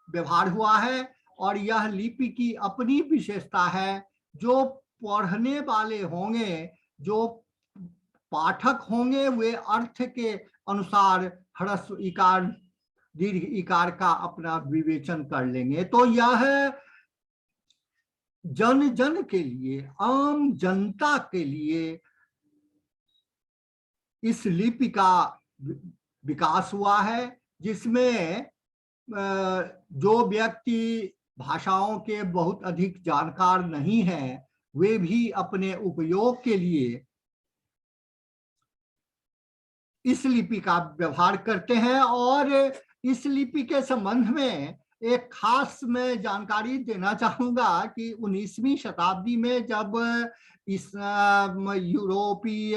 व्यवहार हुआ है। और यह लिपि की अपनी विशेषता है। जो पढ़ने वाले होंगे, जो पाठक होंगे, वे अर्थ के अनुसार ह्रस्व इकार, दीर्घ इकार का अपना विवेचन कर लेंगे। तो यह जन जन के लिए, आम जनता के लिए इस लिपि का विकास हुआ है, जिसमें जो व्यक्ति भाषाओं के बहुत अधिक जानकार नहीं है, वे भी अपने उपयोग के लिए इस लिपि का व्यवहार करते हैं। और इस लिपि के संबंध में एक खास मैं जानकारी देना चाहूंगा कि 19वीं शताब्दी में जब इस यूरोपीय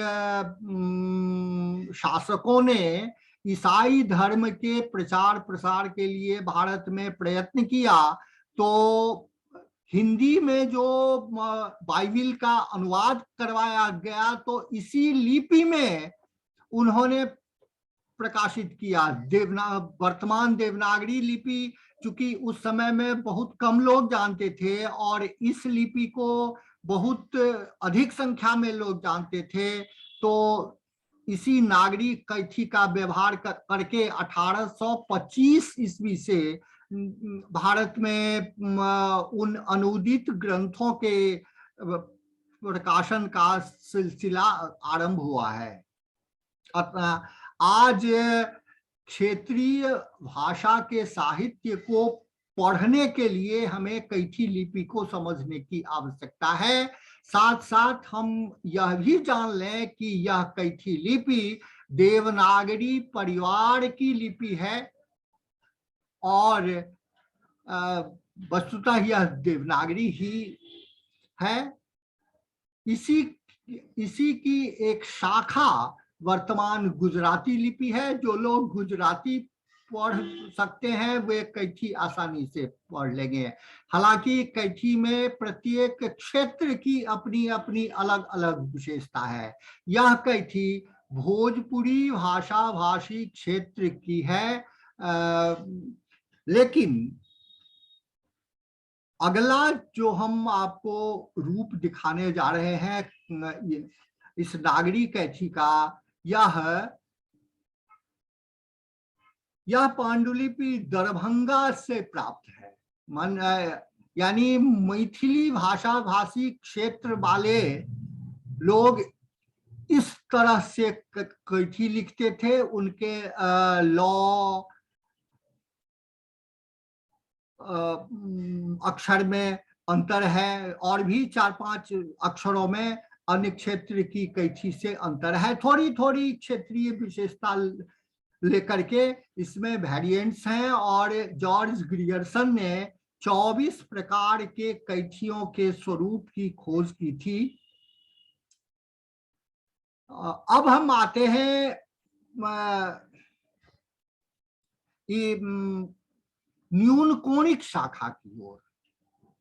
शासकों ने ईसाई धर्म के प्रचार प्रसार के लिए भारत में प्रयत्न किया, तो हिंदी में जो बाइबिल का अनुवाद करवाया गया तो इसी लिपि में उन्होंने प्रकाशित किया। वर्तमान देवनागरी लिपि, चूंकि उस समय में बहुत कम लोग जानते थे और इस लिपि को बहुत अधिक संख्या में लोग जानते थे, तो इसी नागरी कैथी का व्यवहार करके 1825 ईस्वी से भारत में उन अनुदित ग्रंथों के प्रकाशन का सिलसिला आरंभ हुआ है। आज क्षेत्रीय भाषा के साहित्य को पढ़ने के लिए हमें कैथी लिपि को समझने की आवश्यकता है। साथ साथ हम यह भी जान लें कि यह कैथी लिपि देवनागरी परिवार की लिपि है और वस्तुतः यह देवनागरी ही है। इसी की एक शाखा वर्तमान गुजराती लिपि है। जो लोग गुजराती पढ़ सकते हैं वे कैथी आसानी से पढ़ लेंगे। हालांकि कैथी में प्रत्येक क्षेत्र की अपनी अपनी अलग अलग विशेषता है। यह कैथी भोजपुरी भाषा भाषी क्षेत्र की है, लेकिन अगला जो हम आपको रूप दिखाने जा रहे हैं इस नागरी कैथी का, यह पांडुलिपि दरभंगा से प्राप्त है। यानी मैथिली भाषा भाषी क्षेत्र वाले लोग इस तरह से कैथी लिखते थे। उनके लॉ अक्षर में अंतर है और भी 4-5 अक्षरों में अन्य क्षेत्र की कैथी से अंतर है। थोड़ी थोड़ी क्षेत्रीय विशेषता लेकर के इसमें वेरिएंट्स हैं। और जॉर्ज ग्रियर्सन ने 24 प्रकार के कैथियों के स्वरूप की खोज की थी। अब हम आते हैं न्यून कोणिक शाखा की ओर,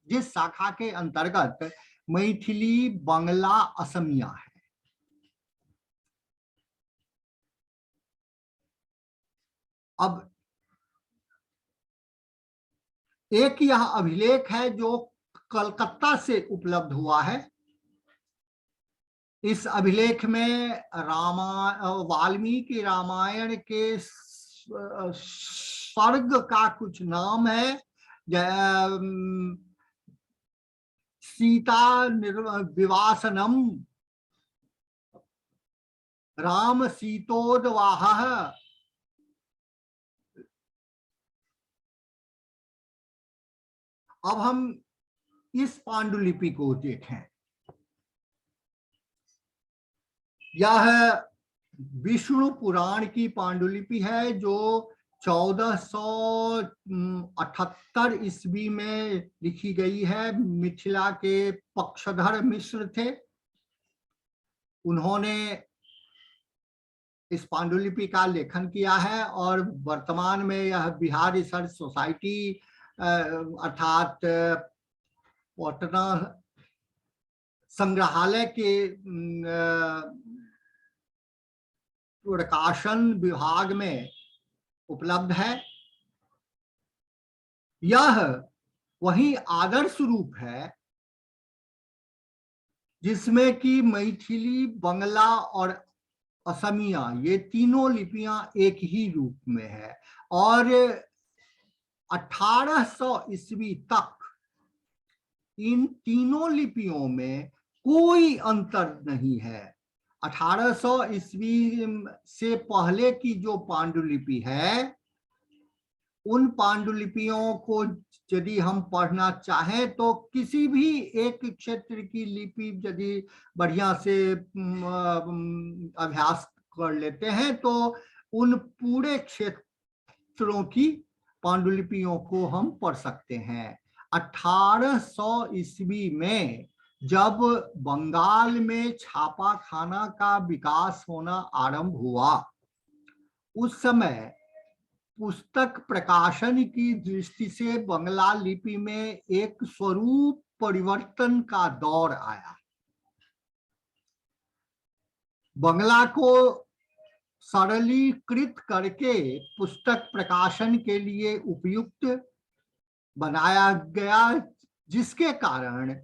जिस शाखा के अंतर्गत मैथिली, बांग्ला, असमिया है। अब एक यह अभिलेख है जो कलकत्ता से उपलब्ध हुआ है। इस अभिलेख में वाल्मीकि रामायण के सर्ग का कुछ नाम है। सीता विवासनम, राम सीतोद्वाह, अब हम इस पांडुलिपि को देखें। यह विष्णु पुराण की पांडुलिपि है जो 1478 ईस्वी में लिखी गई है। मिथिला के पक्षधर मिश्र थे, उन्होंने इस पांडुलिपि का लेखन किया है और वर्तमान में यह बिहार रिसर्च सोसाइटी अर्थात पटना संग्रहालय के प्रकाशन विभाग में उपलब्ध है। यह वही आदर्श रूप है जिसमें कि मैथिली, बांग्ला और असमिया ये तीनों लिपियां एक ही रूप में है। और 1800 ईस्वी तक इन तीनों लिपियों में कोई अंतर नहीं है। 1800 ईस्वी से पहले की जो पांडुलिपि है, उन पांडुलिपियों को यदि हम पढ़ना चाहें तो किसी भी एक क्षेत्र की लिपि यदि बढ़िया से अभ्यास कर लेते हैं तो उन पूरे क्षेत्रों की पांडुलिपियों को हम पढ़ सकते हैं। 1800 ईस्वी में जब बंगाल में छापाखाना का विकास होना आरंभ हुआ, उस समय पुस्तक प्रकाशन की दृष्टि से बंगला लिपि में एक स्वरूप परिवर्तन का दौर आया। बंगला को सरलीकृत करके पुस्तक प्रकाशन के लिए उपयुक्त बनाया गया, जिसके कारण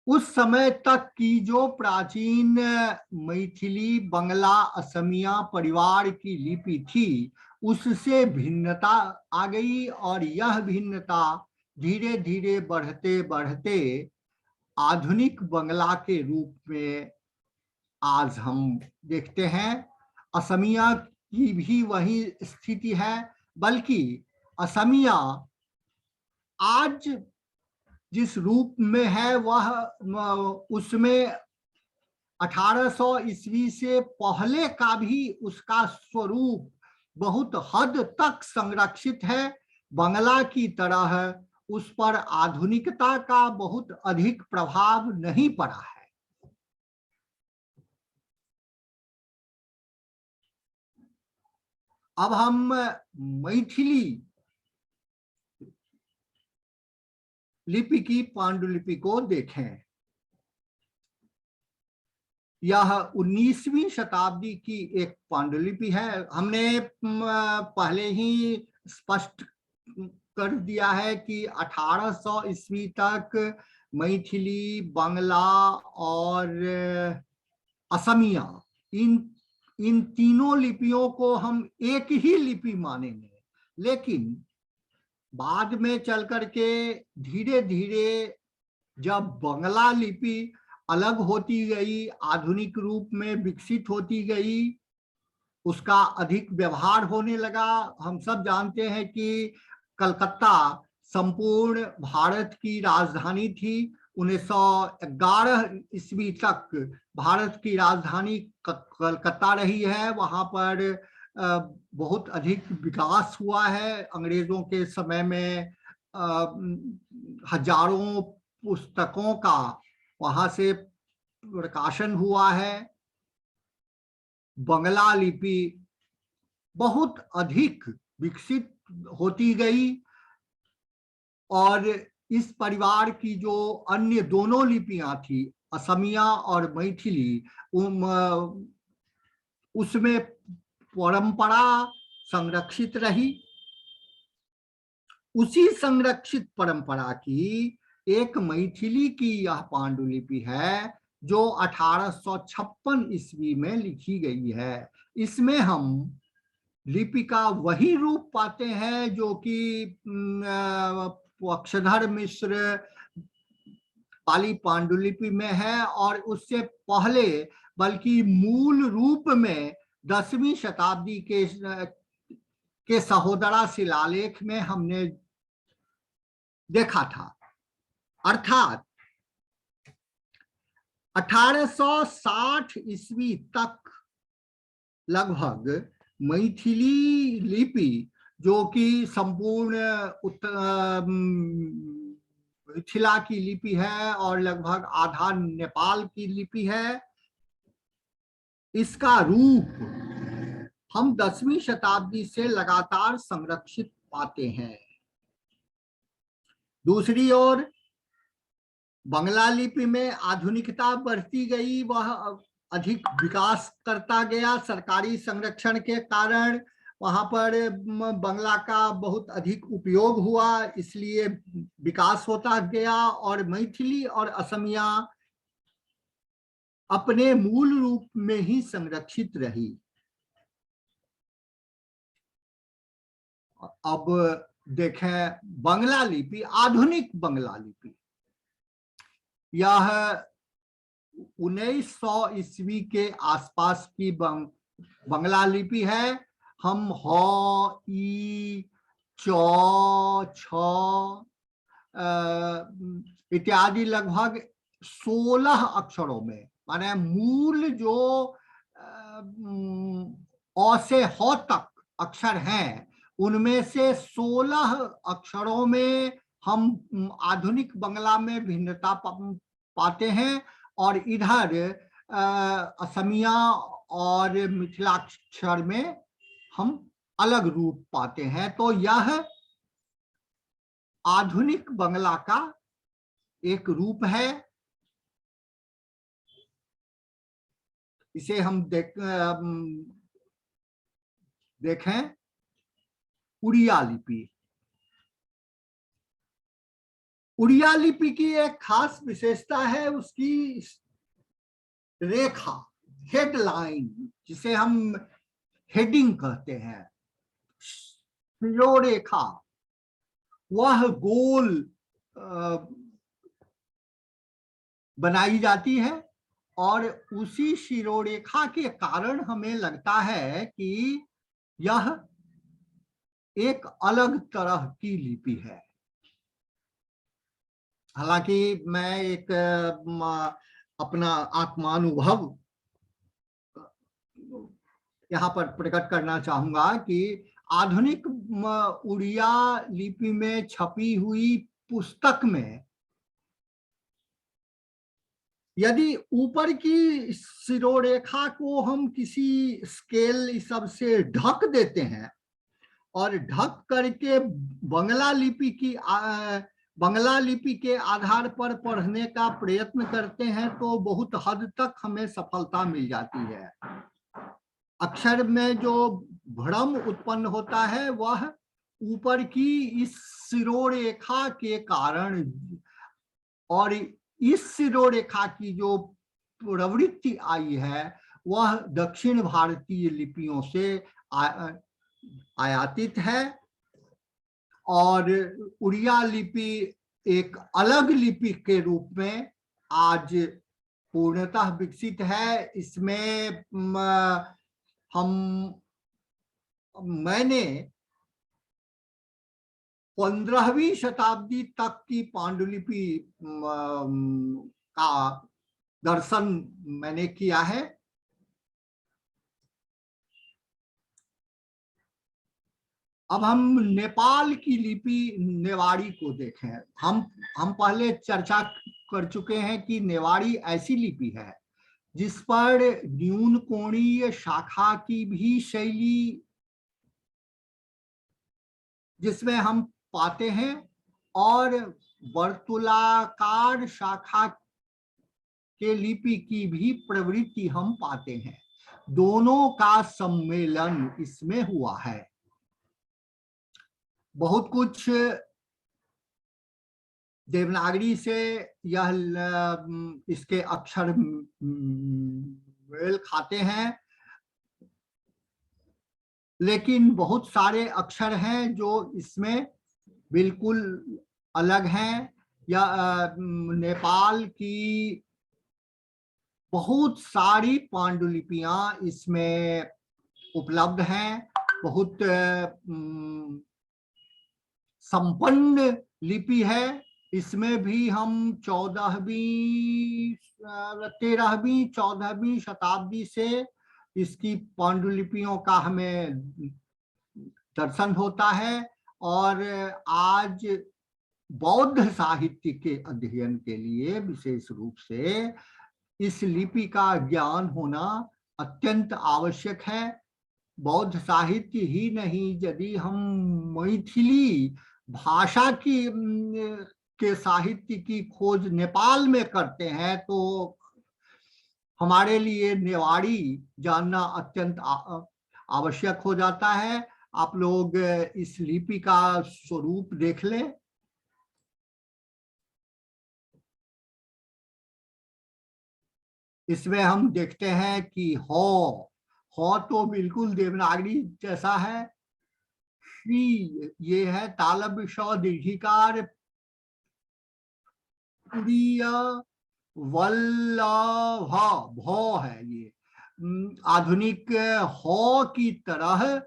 उस समय तक की जो प्राचीन मैथिली बंगला असमिया परिवार की लिपि थी, उससे भिन्नता आ गई और यह भिन्नता धीरे धीरे बढ़ते बढ़ते आधुनिक बंगला के रूप में आज हम देखते हैं। असमिया की भी वही स्थिति है, बल्कि असमिया आज जिस रूप में है वह उसमें 1800 ईस्वी से पहले का भी उसका स्वरूप बहुत हद तक संरक्षित है। बंगला की तरह उस पर आधुनिकता का बहुत अधिक प्रभाव नहीं पड़ा है। अब हम मैथिली लिपि की पांडुलिपि को देखें। यह 19वीं शताब्दी की एक पांडुलिपि है। हमने पहले ही स्पष्ट कर दिया है कि 1800 ईस्वी तक मैथिली, बंगला और असमिया, इन तीनों लिपियों को हम एक ही लिपि मानेंगे, लेकिन बाद में चल करके धीरे धीरे जब बंगला लिपि अलग होती गई, आधुनिक रूप में विकसित होती गई, उसका अधिक व्यवहार होने लगा। हम सब जानते हैं कि कलकत्ता संपूर्ण भारत की राजधानी थी। 1911 ईस्वी तक भारत की राजधानी कलकत्ता रही है। वहां पर बहुत अधिक विकास हुआ है। अंग्रेजों के समय में हजारों पुस्तकों का वहां से प्रकाशन हुआ है। बंगला लिपि बहुत अधिक विकसित होती गई और इस परिवार की जो अन्य दोनों लिपियां थी, असमिया और मैथिली, उसमें परंपरा संरक्षित रही। उसी संरक्षित परंपरा की एक मैथिली की यह पांडुलिपि है जो 1856 ईस्वी में लिखी गई है। इसमें हम लिपि का वही रूप पाते हैं जो कि पक्षधर मिश्र पाली पांडुलिपि में है, और उससे पहले बल्कि मूल रूप में 10वीं शताब्दी के सहोदरा शिलालेख में हमने देखा था। अर्थात 1860 ईस्वी तक लगभग मैथिली लिपि, जो कि संपूर्ण मिथिला की लिपि है और लगभग आधा नेपाल की लिपि है, इसका रूप हम 10वीं शताब्दी से लगातार संरक्षित पाते हैं। दूसरी ओर बंगला लिपि में आधुनिकता बढ़ती गई, वह अधिक विकास करता गया। सरकारी संरक्षण के कारण वहां पर बंगला का बहुत अधिक उपयोग हुआ, इसलिए विकास होता गया और मैथिली और असमिया अपने मूल रूप में ही संरक्षित रही। अब देखें बंगला लिपि, आधुनिक बंगला लिपि, यह 1900 ईस्वी के आसपास की बंगला लिपि है। हम ह, ई, च, छ इत्यादि लगभग 16 अक्षरों में, माने मूल जो अ से ह तक अक्षर हैं, उनमें से 16 अक्षरों में हम आधुनिक बंगला में भिन्नता पाते हैं, और इधर असमिया और मिथिलाक्षर में हम अलग रूप पाते हैं। तो यह आधुनिक बंगला का एक रूप है। इसे हम देखें उड़िया लिपि। उड़िया लिपि की एक खास विशेषता है उसकी रेखा, हेडलाइन, जिसे हम हेडिंग कहते हैं, शिरोरेखा, वह गोल बनाई जाती है, और उसी शिरोरेखा के कारण हमें लगता है कि यह एक अलग तरह की लिपि है। हालांकि मैं एक अपना आत्मानुभव यहाँ पर प्रकट करना चाहूंगा कि आधुनिक उड़िया लिपि में छपी हुई पुस्तक में यदि ऊपर की शिरोरेखा को हम किसी स्केल सब से ढक देते हैं और ढक करके बंगला लिपि के आधार पर पढ़ने का प्रयत्न करते हैं, तो बहुत हद तक हमें सफलता मिल जाती है। अक्षर में जो भ्रम उत्पन्न होता है वह ऊपर की इस शिरोरेखा के कारण, और इस शिरोरेखा की जो प्रवृत्ति आई है वह दक्षिण भारतीय लिपियों से आयातित है, और उड़िया लिपि एक अलग लिपि के रूप में आज पूर्णतः विकसित है। इसमें मैंने 15वीं शताब्दी तक की पांडुलिपि का दर्शन मैंने किया है। अब हम नेपाल की लिपि नेवाड़ी को देखें। हम पहले चर्चा कर चुके हैं कि नेवाड़ी ऐसी लिपि है जिस पर न्यून कोणीय शाखा की भी शैली जिसमें हम पाते हैं, और वर्तुलाकार शाखा के लिपि की भी प्रवृत्ति हम पाते हैं। दोनों का सम्मेलन इसमें हुआ है। बहुत कुछ देवनागरी से यह इसके अक्षर मेल खाते हैं, लेकिन बहुत सारे अक्षर हैं जो इसमें बिल्कुल अलग हैं। या नेपाल की बहुत सारी पांडुलिपियां इसमें उपलब्ध हैं। बहुत संपन्न लिपि है। इसमें भी हम 13वीं 14वीं शताब्दी से इसकी पांडुलिपियों का हमें दर्शन होता है, और आज बौद्ध साहित्य के अध्ययन के लिए विशेष रूप से इस लिपि का ज्ञान होना अत्यंत आवश्यक है। बौद्ध साहित्य ही नहीं, यदि हम मैथिली भाषा के साहित्य की खोज नेपाल में करते हैं तो हमारे लिए नेवाड़ी जानना अत्यंत आवश्यक हो जाता है। आप लोग इस लिपि का स्वरूप देख लें। इसमें हम देखते हैं कि हो तो बिल्कुल देवनागरी जैसा है। श्री, ये है तालब श दीर्घिकार प्रिय वल्लभ, भौ है ये। आधुनिक हो की तरह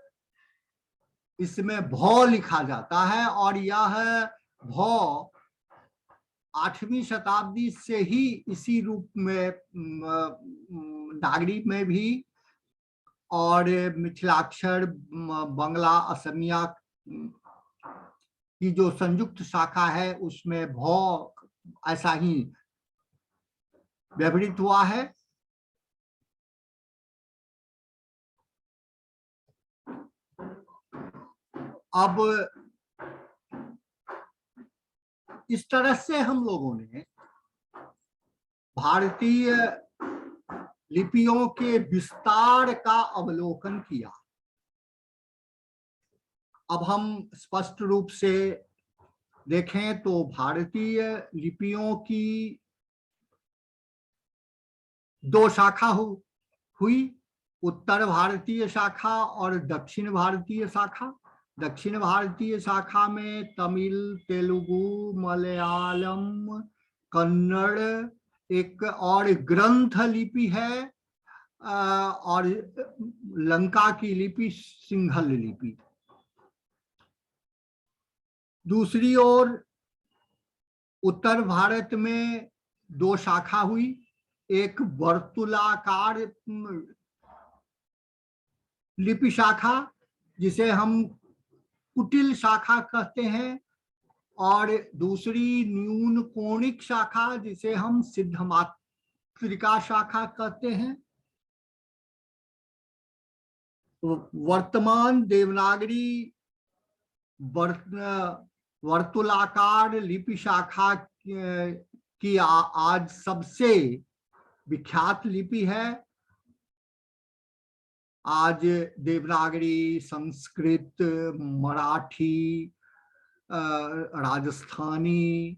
इसमें भौ लिखा जाता है, और यह भौ 8वीं शताब्दी से ही इसी रूप में नागरी में भी और मिथिलाक्षर बंगला असमिया की जो संयुक्त शाखा है उसमें भौ ऐसा ही व्यवहृत हुआ है। अब इस तरह से हम लोगों ने भारतीय लिपियों के विस्तार का अवलोकन किया। अब हम स्पष्ट रूप से देखें तो भारतीय लिपियों की दो शाखा हुई, उत्तर भारतीय शाखा और दक्षिण भारतीय शाखा। दक्षिण भारतीय शाखा में तमिल, तेलुगु, मलयालम, कन्नड़, एक और ग्रंथ लिपि है, और लंका की लिपि सिंहल लिपि। दूसरी ओर उत्तर भारत में दो शाखा हुई, एक वर्तुलाकार लिपि शाखा जिसे हम कुटिल शाखा कहते हैं, और दूसरी न्यून कोणिक शाखा जिसे हम सिद्धमातृका शाखा कहते हैं। वर्तमान देवनागरी वर्तुलाकार लिपि शाखा की आज सबसे विख्यात लिपि है। आज देवनागरी, संस्कृत, मराठी, राजस्थानी,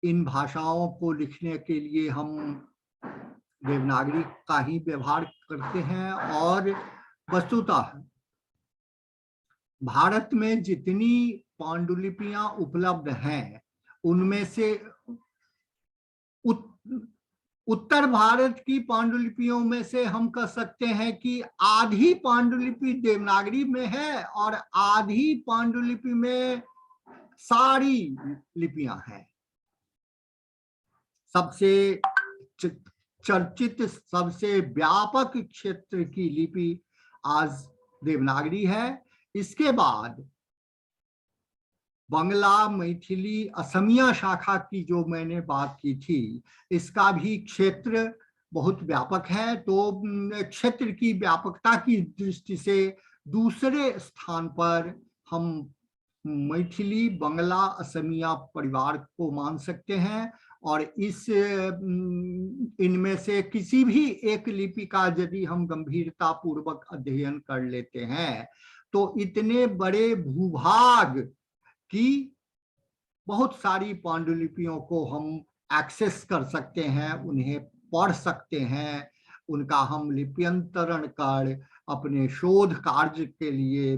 इन भाषाओं को लिखने के लिए हम देवनागरी का ही व्यवहार करते हैं। और वस्तुतः भारत में जितनी पांडुलिपियां उपलब्ध हैं उनमें से उत्तर भारत की पांडुलिपियों में से हम कह सकते हैं कि आधी पांडुलिपि देवनागरी में है और आधी पांडुलिपि में सारी लिपियां हैं। सबसे चर्चित, सबसे व्यापक क्षेत्र की लिपि आज देवनागरी है। इसके बाद बंगला, मैथिली, असमिया शाखा की जो मैंने बात की थी, इसका भी क्षेत्र बहुत व्यापक है। तो क्षेत्र की व्यापकता की दृष्टि से दूसरे स्थान पर हम मैथिली, बंगला, असमिया परिवार को मान सकते हैं। और इनमें से किसी भी एक लिपि का यदि हम गंभीरता पूर्वक अध्ययन कर लेते हैं तो इतने बड़े भूभाग की बहुत सारी पांडुलिपियों को हम एक्सेस कर सकते हैं, उन्हें पढ़ सकते हैं, उनका हम लिप्यंतरण कर अपने शोध कार्य के लिए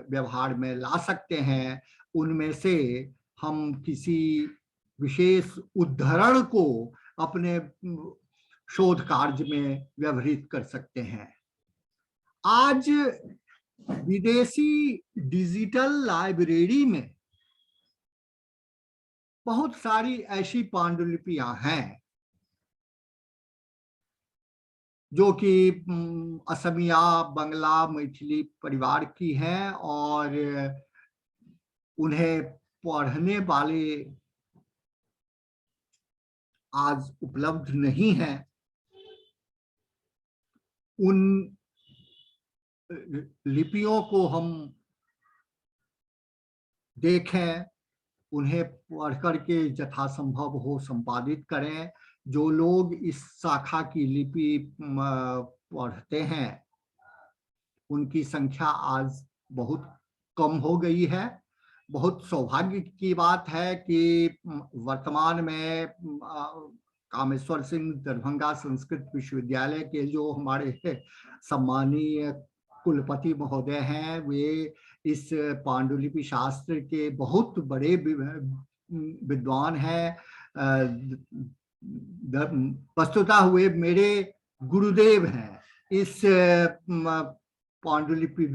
व्यवहार में ला सकते हैं। उनमें से हम किसी विशेष उद्धरण को अपने शोध कार्य में व्यवहृत कर सकते हैं। आज विदेशी डिजिटल लाइब्रेरी में बहुत सारी ऐसी पांडुलिपियां हैं जो कि असमिया, बंगला, मैथिली परिवार की हैं और उन्हें पढ़ने वाले आज उपलब्ध नहीं हैं। उन लिपियों को हम देखें, उन्हें पढ़ करके यथासंभव हो संपादित करें। जो लोग इस शाखा की लिपि पढ़ते हैं उनकी संख्या आज बहुत कम हो गई है। बहुत सौभाग्य की बात है कि वर्तमान में कामेश्वर सिंह दरभंगा संस्कृत विश्वविद्यालय के जो हमारे सम्मानीय कुलपति महोदय हैं, वे इस पांडुलिपि शास्त्र के बहुत बड़े विद्वान हैं। वस्तुतः हुए मेरे गुरुदेव हैं इस पांडुलिपि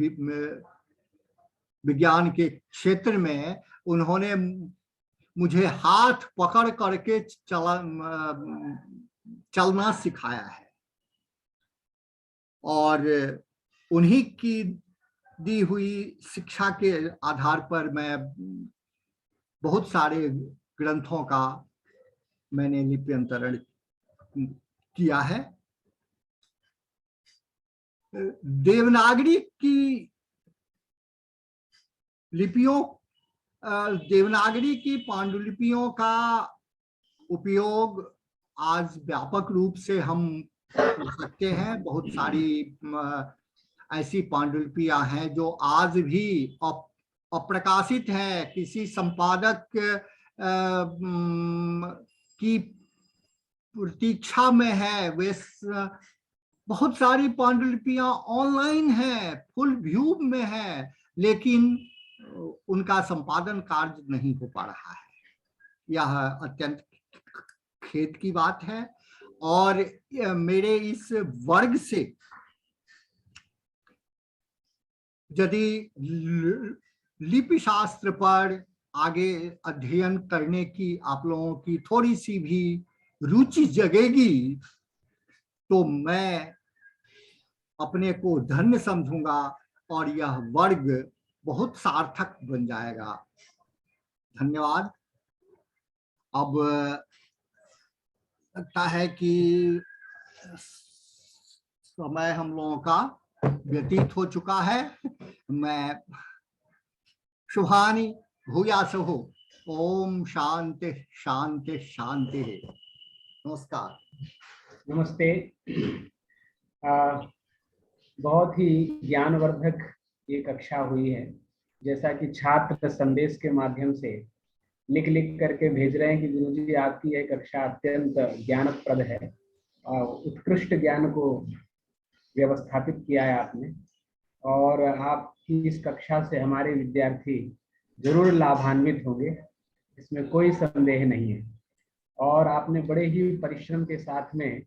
विज्ञान के क्षेत्र में। उन्होंने मुझे हाथ पकड़ करके चलना सिखाया है, और उन्हीं की दी हुई शिक्षा के आधार पर मैं बहुत सारे ग्रंथों का मैंने लिप्यंतरण किया है। देवनागरी की लिपियों, देवनागरी की पांडुलिपियों का उपयोग आज व्यापक रूप से हम कर सकते हैं। बहुत सारी ऐसी पांडुलिपियां हैं जो आज भी अप्रकाशित हैं, किसी संपादक की प्रतीक्षा में है। वे बहुत सारी पांडुलिपियां ऑनलाइन हैं, फुल व्यू में है, लेकिन उनका संपादन कार्य नहीं हो पा रहा है। यह अत्यंत खेद की बात है। और मेरे इस वर्ग से यदि लिपि शास्त्र पर आगे अध्ययन करने की आप लोगों की थोड़ी सी भी रुचि जगेगी तो मैं अपने को धन्य समझूंगा और यह वर्ग बहुत सार्थक बन जाएगा। धन्यवाद। अब लगता है कि समय हम लोगों का व्यतीत हो चुका है। मैं शुभानि भूयासुः। ओम शांति शांति शांति। नमस्कार। नमस्ते। बहुत ही ज्ञानवर्धक ये कक्षा हुई है। जैसा कि छात्र संदेश के माध्यम से लिख करके भेज रहे हैं कि गुरुजी आपकी यह कक्षा अत्यंत ज्ञानप्रद है और उत्कृष्ट ज्ञान को व्यवस्थापित किया है आपने, और आपकी इस कक्षा से हमारे विद्यार्थी जरूर लाभान्वित होंगे, इसमें कोई संदेह नहीं है। और आपने बड़े ही परिश्रम के साथ में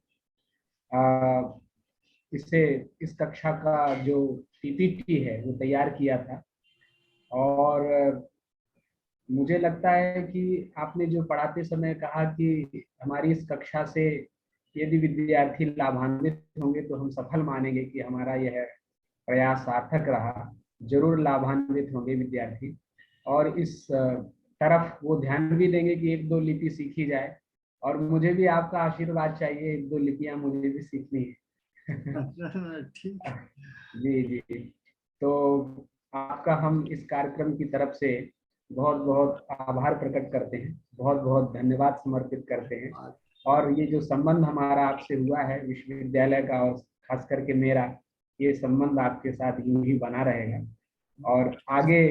इस कक्षा का जो पीपीटी है वो तैयार किया था, और मुझे लगता है कि आपने जो पढ़ाते समय कहा कि हमारी इस कक्षा से यदि विद्यार्थी लाभान्वित होंगे तो हम सफल मानेंगे कि हमारा यह प्रयास सार्थक रहा। जरूर लाभान्वित होंगे विद्यार्थी, और इस तरफ वो ध्यान भी देंगे कि एक दो लिपि सीखी जाए। और मुझे भी आपका आशीर्वाद चाहिए, एक दो लिपियां मुझे भी सीखनी है। ठीक है। जी जी। तो आपका हम इस कार्यक्रम की तरफ से बहुत बहुत आभार प्रकट करते हैं, बहुत बहुत धन्यवाद समर्पित करते हैं। और ये जो संबंध हमारा आपसे हुआ है विश्वविद्यालय का, और खास करके मेरा, ये संबंध आपके साथ यूं ही बना रहेगा। और आगे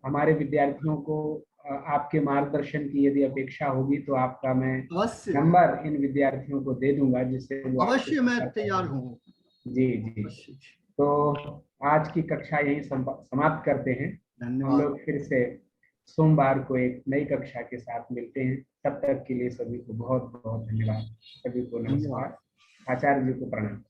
हमारे विद्यार्थियों को आपके मार्गदर्शन की यदि अपेक्षा होगी तो आपका मैं नंबर इन विद्यार्थियों को दे दूंगा, जिससे वो अवश्य मैं तैयार हूँ। जी जी। तो आज की कक्षा यही समाप्त करते हैं। हम लोग फिर से सोमवार को एक नई कक्षा के साथ मिलते हैं। तब तक के लिए सभी को बहुत बहुत धन्यवाद। सभी को नमस्कार। आचार्य जी को प्रणाम।